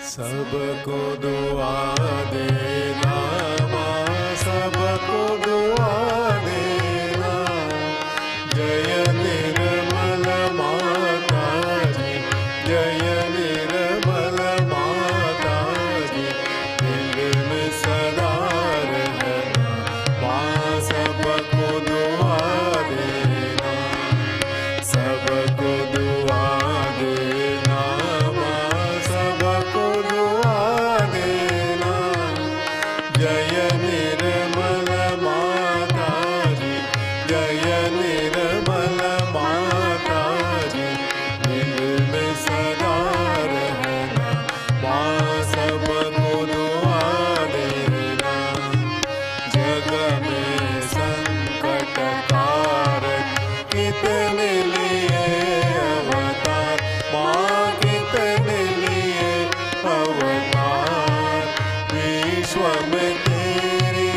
सबको दुआ देना माँ, सबको दुआ देना। जय निर्मल माता जी, जय निर्मल माता जी। दिल में सदा रहना माँ, सबको दुआ देना, सबको दुआ देना माँ, सबको दुआ देना। जय निर्मल माता जी, जय निर्मल माता जी। दिल में सदा रहना माँ, सबको दुआ देना। जग में संकट कारक कितने लिए अवतार माँ, कितने लिए अवतार। विश्व में तेरी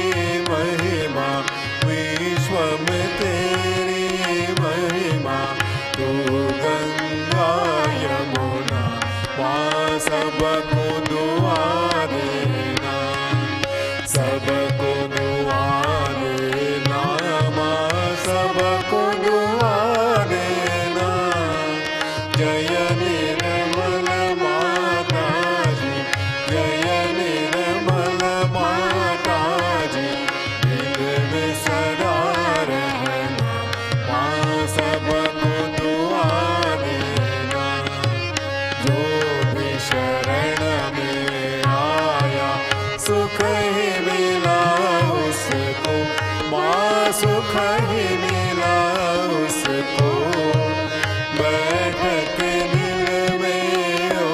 महिमा, विश्व में तेरी महिमा। तू गंगा यमुना माँ, सबको दुआ देना, सबको दुआ देना माँ, सबको दुआ देना। जय निर्मल माता जी, जय निर्मल माता जी। दिल में सदा रहना माँ, सबको दुआ देना। जो भी शरण में आया सुख ही मिला उसको माँ, सुख ही मिला उसको। बैठ के दिल में ओ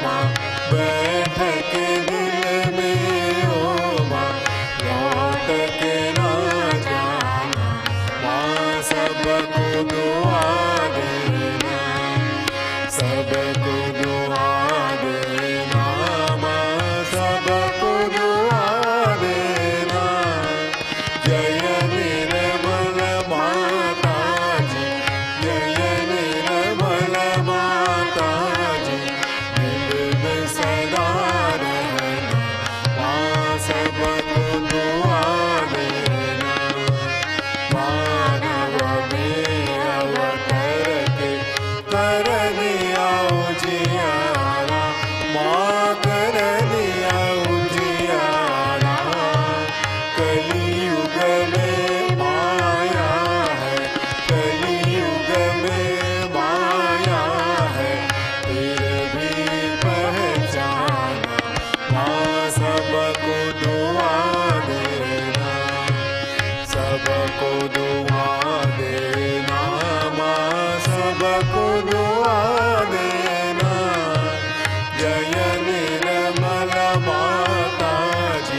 माँ, बैठ के दिल में ओ माँ। लौट के ना जाना माँ, सबको दुआ देना, सबको दुआ देना माँ, सबको दुआ देना। जय निर्मल माता जी, जय निर्मल माता जी। दिल में सदा रहना माँ, सबको दुआ देना। मानव में अवतर के कर दिया उजियारा माँ, कर दिया उजियारा। कलियुग में माया है, कलियुग में माया है। फिर भी पहचाना माँ, सबको दुआ देना, सबको दुआ देना माँ, सबको दुआ देना। जय निर्मल माता जी,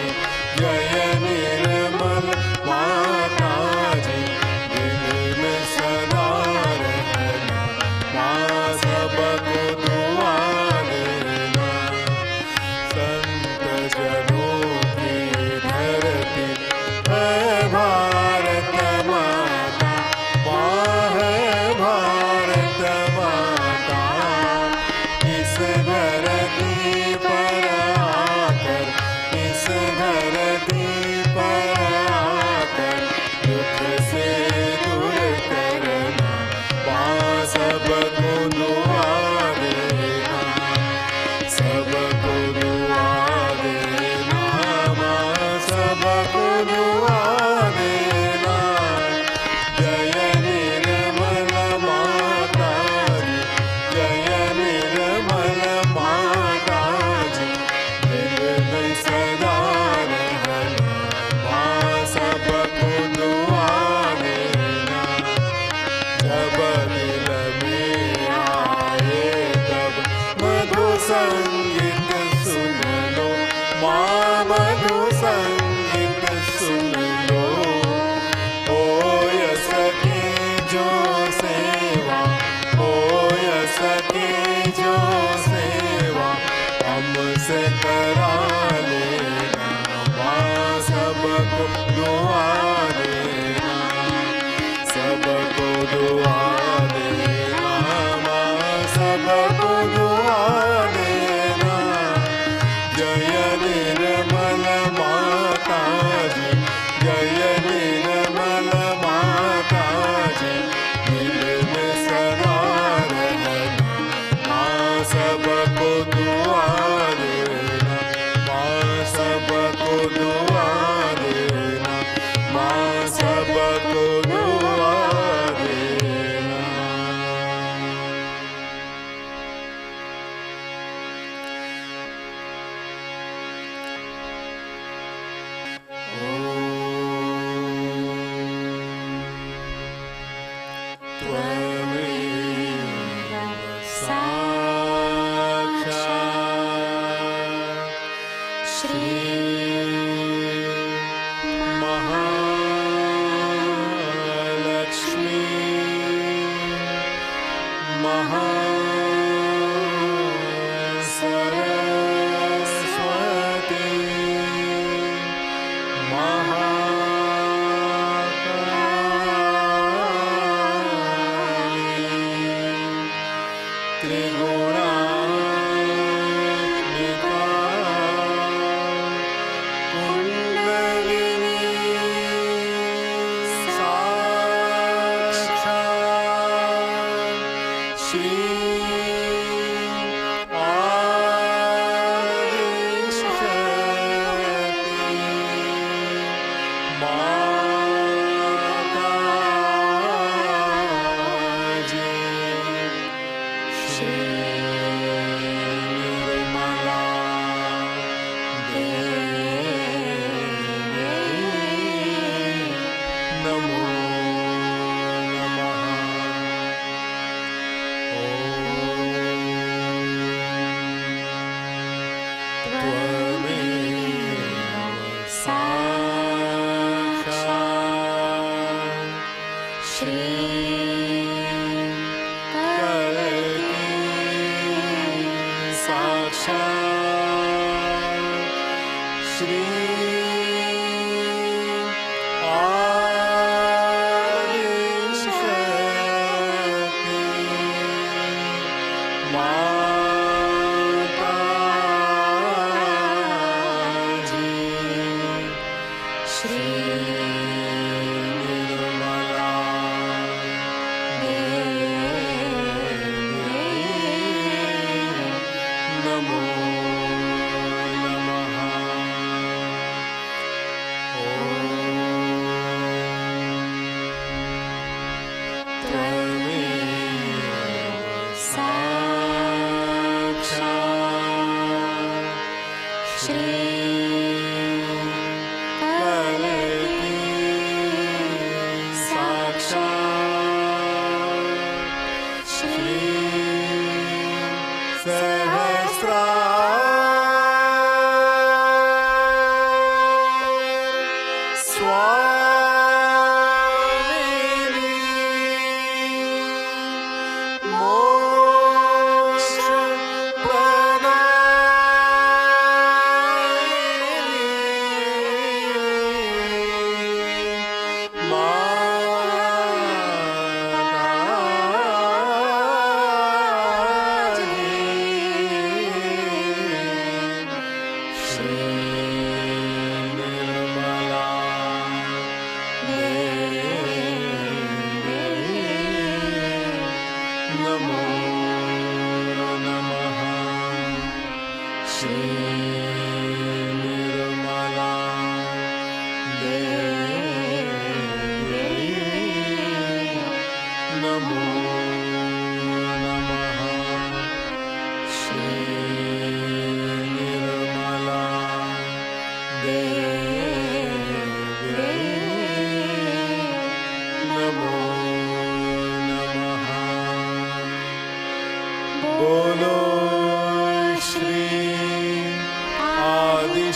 से करा लेना, माँ सबको दुआ देना, सबको दुआ देना, माँ सबको दुआ देना। जय निर्मल माता जी, जय निर्मल माता जी, दिल में सदा रहना, माँ सबको दुआ देना, माँ सबको दुआ देना, माँ सबको दुआ देना।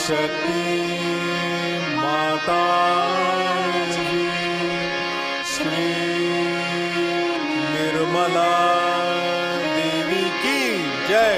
शक्ति माताजी श्री निर्मला देवी की जय।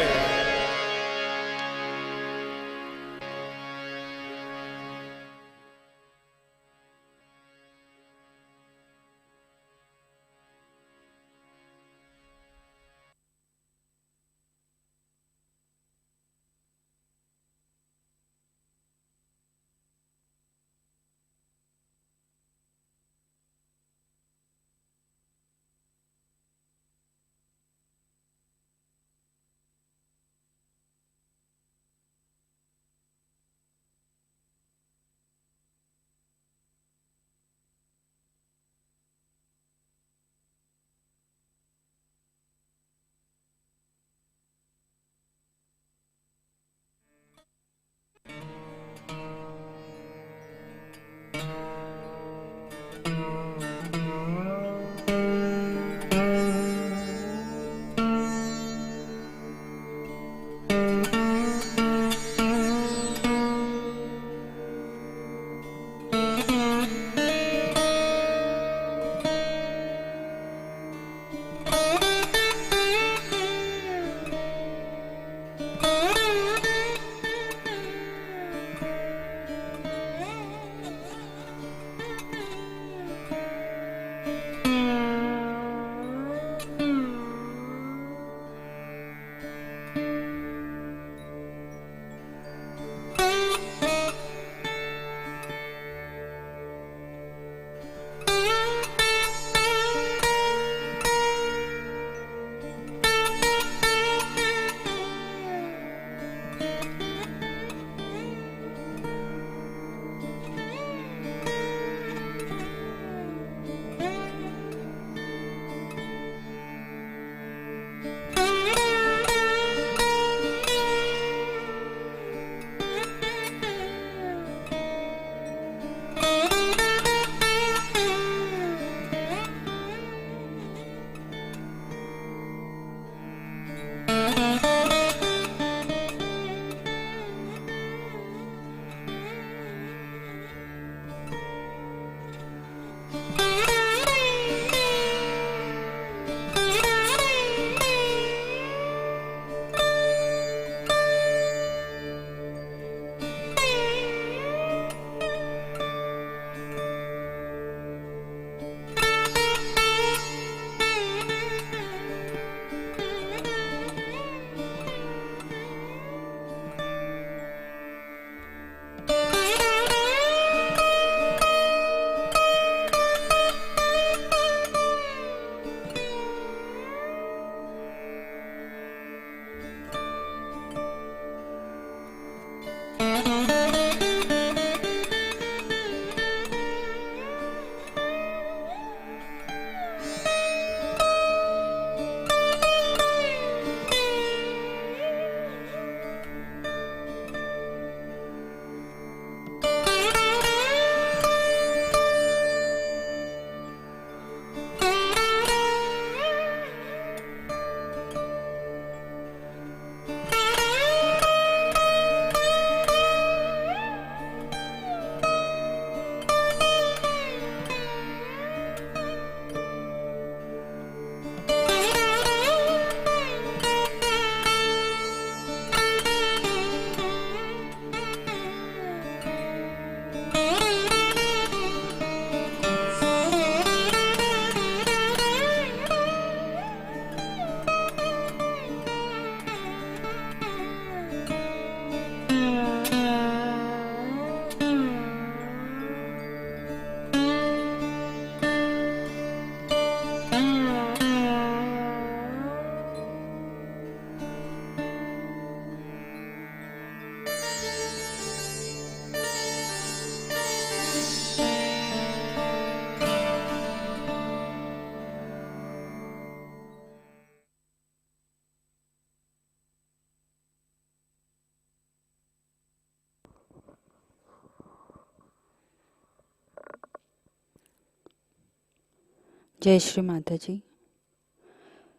जय श्री माता जी।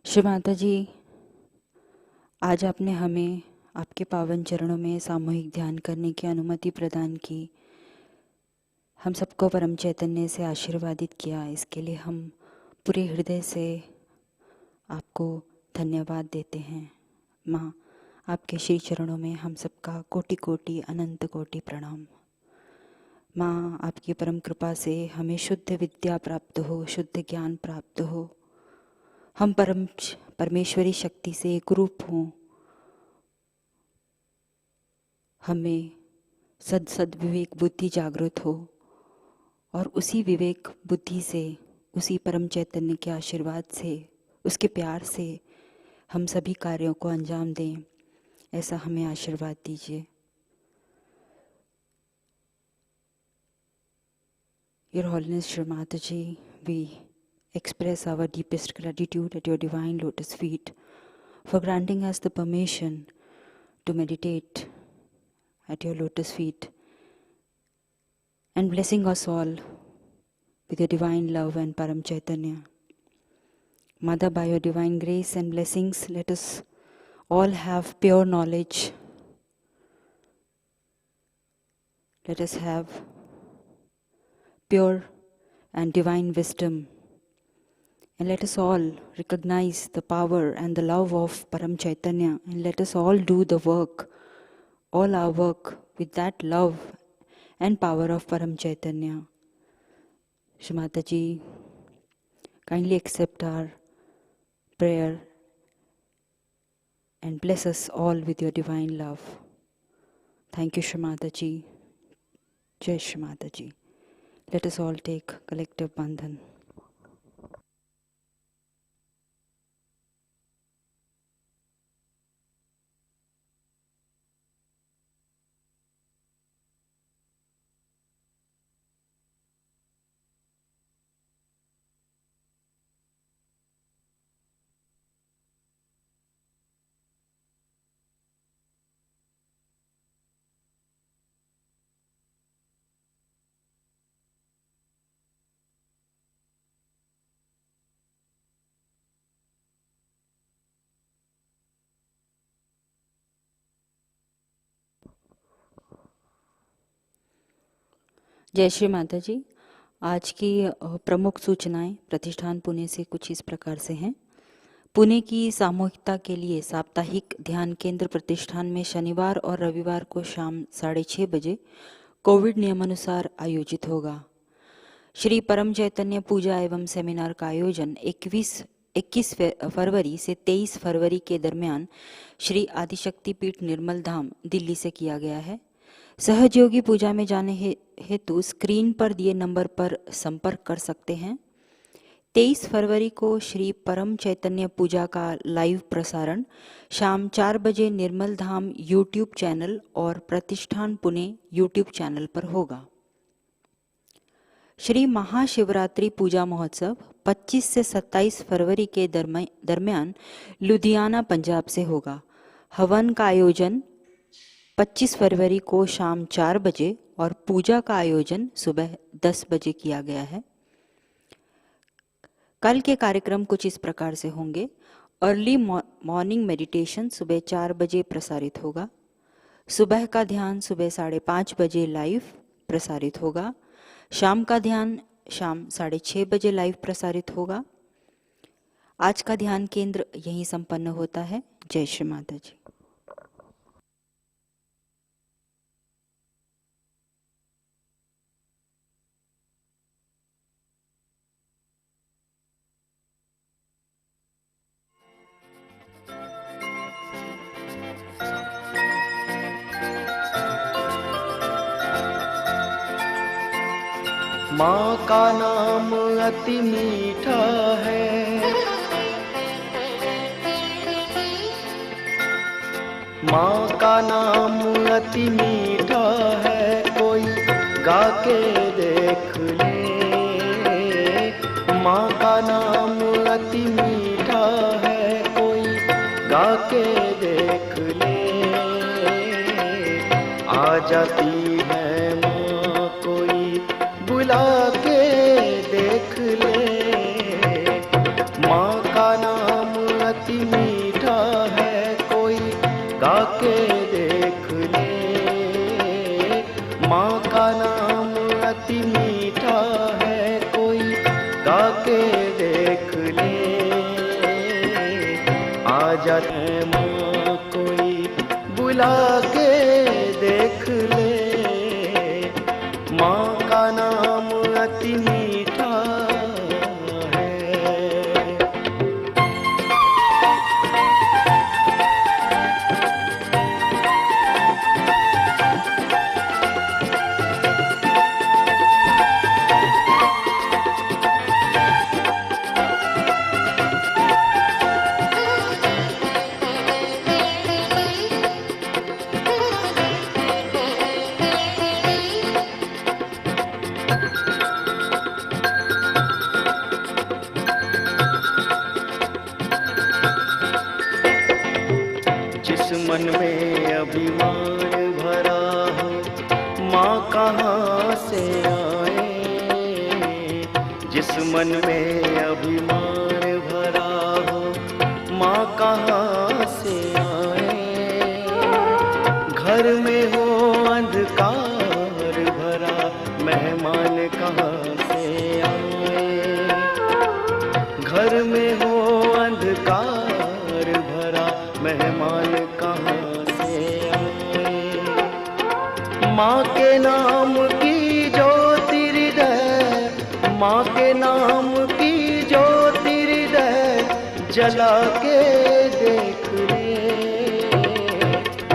श्री माता जी, आज आपने हमें आपके पावन चरणों में सामूहिक ध्यान करने की अनुमति प्रदान की, हम सबको परम चैतन्य से आशीर्वादित किया। इसके लिए हम पूरे हृदय से आपको धन्यवाद देते हैं। माँ, आपके श्री चरणों में हम सबका कोटि कोटि अनंत कोटि प्रणाम। माँ, आपकी परम कृपा से हमें शुद्ध विद्या प्राप्त हो, शुद्ध ज्ञान प्राप्त हो, हम परमेश्वरी शक्ति से एक रूप हों, हमें सद विवेक बुद्धि जागृत हो और उसी विवेक बुद्धि से, उसी परम चैतन्य के आशीर्वाद से, उसके प्यार से हम सभी कार्यों को अंजाम दें, ऐसा हमें आशीर्वाद दीजिए। Your Holiness Shri Mataji, we express our deepest gratitude at your divine lotus feet for granting us the permission to meditate at your lotus feet and blessing us all with your divine love and Paramchaitanya. Mother, by your divine grace and blessings, let us all have pure knowledge. Let us have pure and divine wisdom. And let us all recognize the power and the love of Paramchaitanya. And let us all do the work, all our work with that love and power of Paramchaitanya. Shri Mataji, kindly accept our prayer and bless us all with your divine love. Thank you, Shri Mataji. Jai Shri Mataji. Let us all take collective bandhan. जय श्री माता जी। आज की प्रमुख सूचनाएं प्रतिष्ठान पुणे से कुछ इस प्रकार से हैं। पुणे की सामूहिकता के लिए साप्ताहिक ध्यान केंद्र प्रतिष्ठान में शनिवार और रविवार को शाम 6:30 बजे कोविड नियमानुसार आयोजित होगा। श्री परम चैतन्य पूजा एवं सेमिनार का आयोजन 21 फरवरी से 23 फरवरी के दरमियान श्री आदिशक्ति पीठ निर्मल धाम दिल्ली से किया गया है। सहजयोगी पूजा में जाने हेतु स्क्रीन पर दिए नंबर पर संपर्क कर सकते हैं। 23 फरवरी को श्री परम चैतन्य पूजा का लाइव प्रसारण शाम 4 बजे निर्मल धाम यूट्यूब चैनल और प्रतिष्ठान पुणे यूट्यूब चैनल पर होगा। श्री महाशिवरात्रि पूजा महोत्सव 25 से 27 फरवरी के दरमियान लुधियाना पंजाब से होगा। हवन का आयोजन 25 फरवरी को शाम 4 बजे और पूजा का आयोजन सुबह 10 बजे किया गया है। कल के कार्यक्रम कुछ इस प्रकार से होंगे। अर्ली मॉर्निंग मेडिटेशन सुबह 4 बजे प्रसारित होगा। सुबह का ध्यान सुबह 5:30 बजे लाइव प्रसारित होगा। शाम का ध्यान शाम 6:30 बजे लाइव प्रसारित होगा। आज का ध्यान केंद्र यहीं संपन्न होता है। जय श्री माता जी। माँ का नाम अति मीठा है, माँ का नाम अति मीठा है, कोई गा के देख ले। माँ का नाम अति मीठा है, कोई गा के देख ले। आ जाती है माँ कोई बुला के देख ले। गा के देख ले। आ जाते हैं माँ कोई बुला के देख ले। माँ का नाम अति मीठा है। मन में अभिमान भरा हो माँ कहाँ से आए। जिस मन में अभिमान भरा हो माँ कहाँ से आए। घर में हो अंधकार भरा मेहमान कहाँ से आए। घर में हो अंधकार भरा मेहमान कहाँ से आए। माँ के नाम की ज्योतिर्दय, माँ के नाम की ज्योतिर्दय जला के देख ले।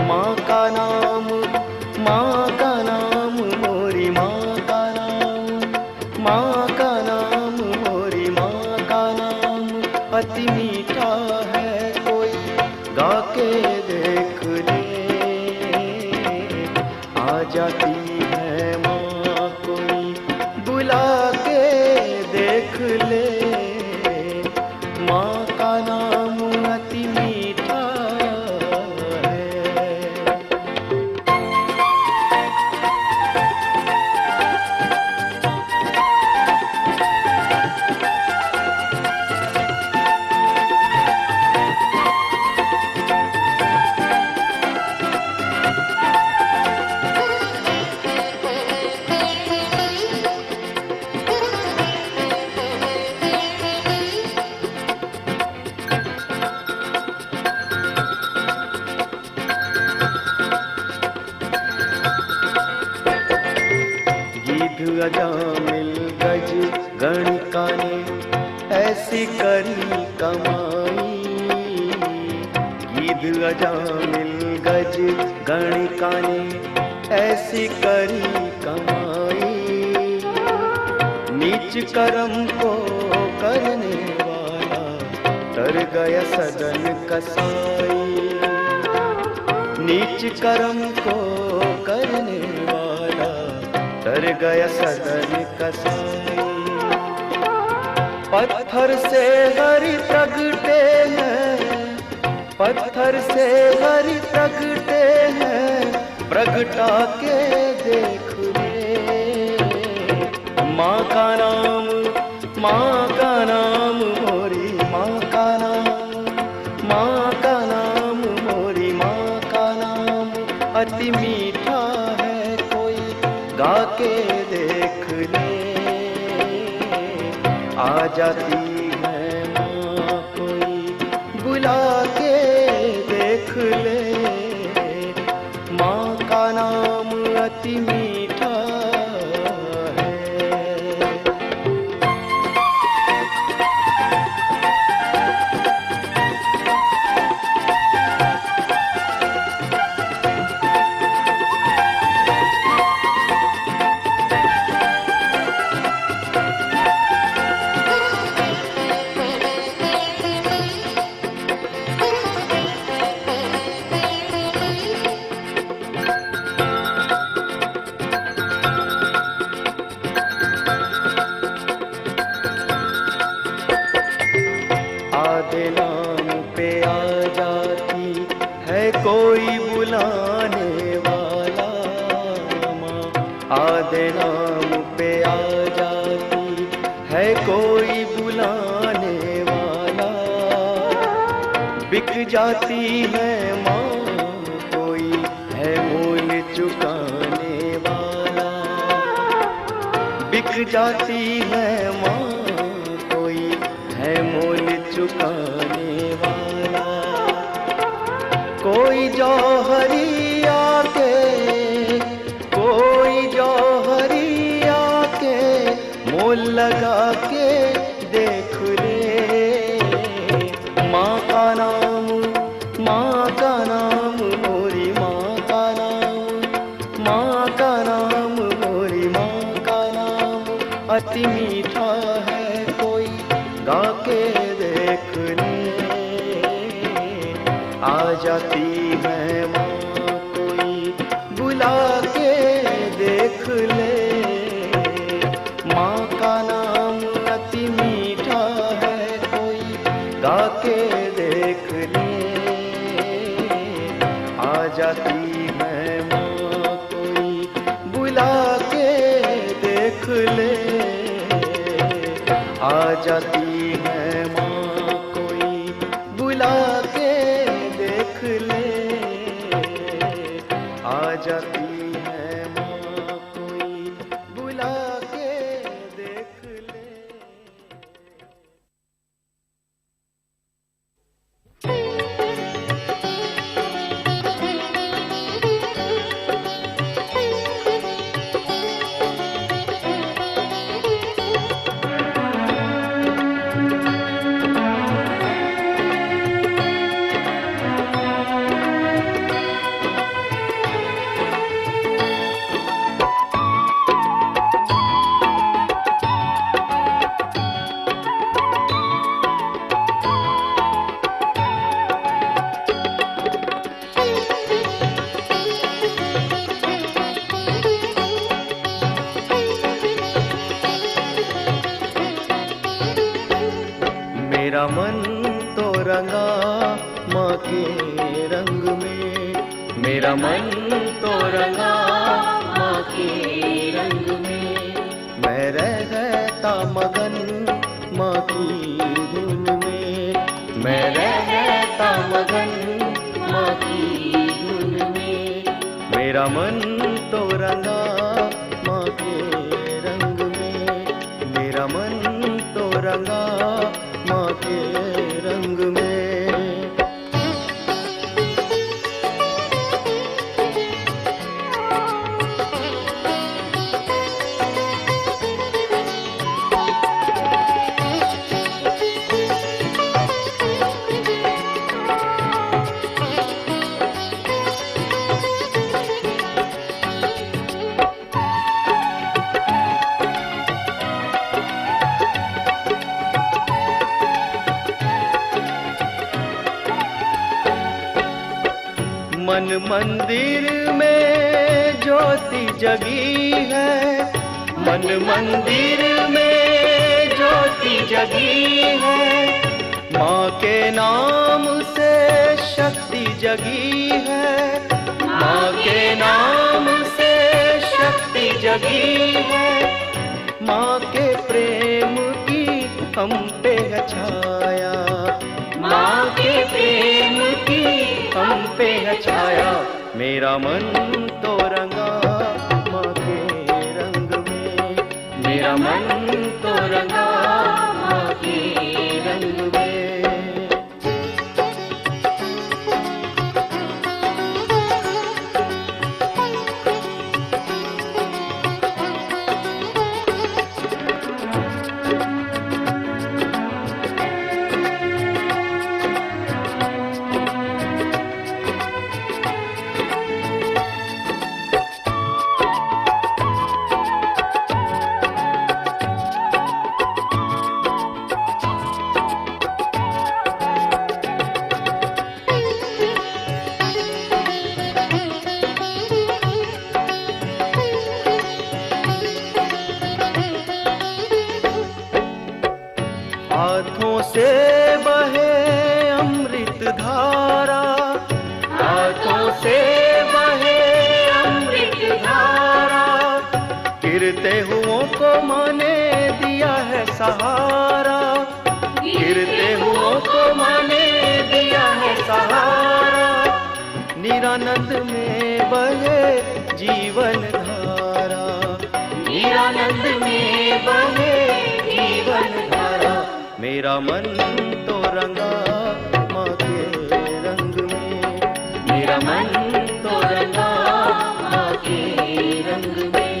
माँ का नाम, माँ का नाम मोरी माँ का नाम, माँ का नाम मोरी माँ का नाम अति मीठा है। कोई गा के देख ले। आ जाती है माँ कोई बुला के देख ले। माँ का नाम अति मीठा है। अजामिल गज गणिका ने ऐसी करी कमाई। गीध अजामिल गज गणिका ने ऐसी करी कमाई। नीच कर्म को करने वाला तर गया सदन कसाई। नीच कर्म को करने वाला तर गया सदन कसाई। पत्थर से हरि प्रगटे हैं, पत्थर से हरि प्रगटे हैं, प्रगटा के देख ले। माँ का नाम, माँ का नाम मोरी माँ का नाम, माँ का नाम मोरी माँ का नाम अति मीठा है। कोई गा के देख ले। आ जाती है माँ कोई बुला के देख ले। माँ का नाम अति मीठा है। आधे नाम पे आ जाती है कोई बुलाने वाला। माँ आधे नाम पे आ जाती है कोई बुलाने वाला। बिक जाती है माँ कोई है मूल चुकाने वाला। बिक जाती है माँ देख ले। माँ का नाम, माँ का नाम, मोरी माँ का नाम, माँ का नाम, मोरी माँ का नाम अति मीठा है, कोई गा के देख ले। आ जाती है माँ कोई बुला के देख ले। माँ का नाम अति मीठा है, कोई गा के देख ले। आ जाती है माँ कोई बुला के देख ले। आ जाती है माँ कोई बुला के देख ले। आ जाती है माँ कोई बुला के देख ले। मेरा मन तो रंगा माँ के रंग में, मेरा मन तो रंगा माँ के रंग में। मैं रहता मगन माँ की धुन में, मैं रहता मगन माँ की धुन में। मेरा मन तो रंगा माँ के रंग में, मेरा मन तो रंगा माँ के रंग में। मन मंदिर में ज्योति जगी है, मन मंदिर में ज्योति जगी है। माँ के नाम से शक्ति जगी है, माँ के नाम से शक्ति जगी है। माँ के प्रेम की हम पे है छाया, माँ के प्रेम की हम पे है छाया। मेरा मन तो रंगा माँ के रंग में, मेरा मन तो रंगा माँ के रंग में। हाथों से बहे अमृत धारा, हाथों से बहे अमृत धारा। गिरते हुओं को माँ ने दिया है सहारा, गिरते हुओं को माँ ने दिया है सहारा। निरानंद में बहे जीवन धारा, निरानंद में बहे जीवन धारा। मेरा मन तो रंगा माँ के रंग में, मेरा मन तो रंगा माँ के रंग में।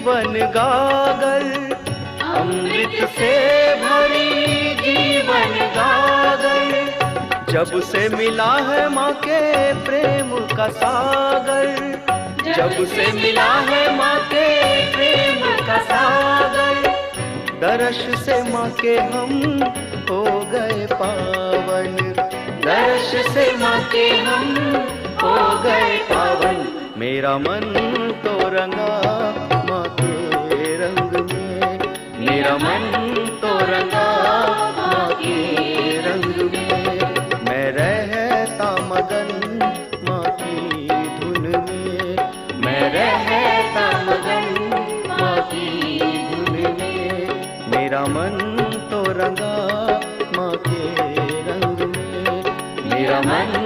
जीवन गागर, अमृत से भरी जीवन गागर। जब से मिला है माँ के प्रेम का सागर, जब से मिला है माँ के प्रेम का सागर। दर्श से माँ के हम हो गए पावन, दर्श से माँ के हम हो गए पावन। मेरा मन तो रंगा माँ के रंग में, मेरा मन तो रंगा माँ के रंग में। मैं रहता मगन माँ की धुन में, मैं रहता मगन माँ की धुन में। मेरा मन तो रंगा माँ के रंग में, मेरा मन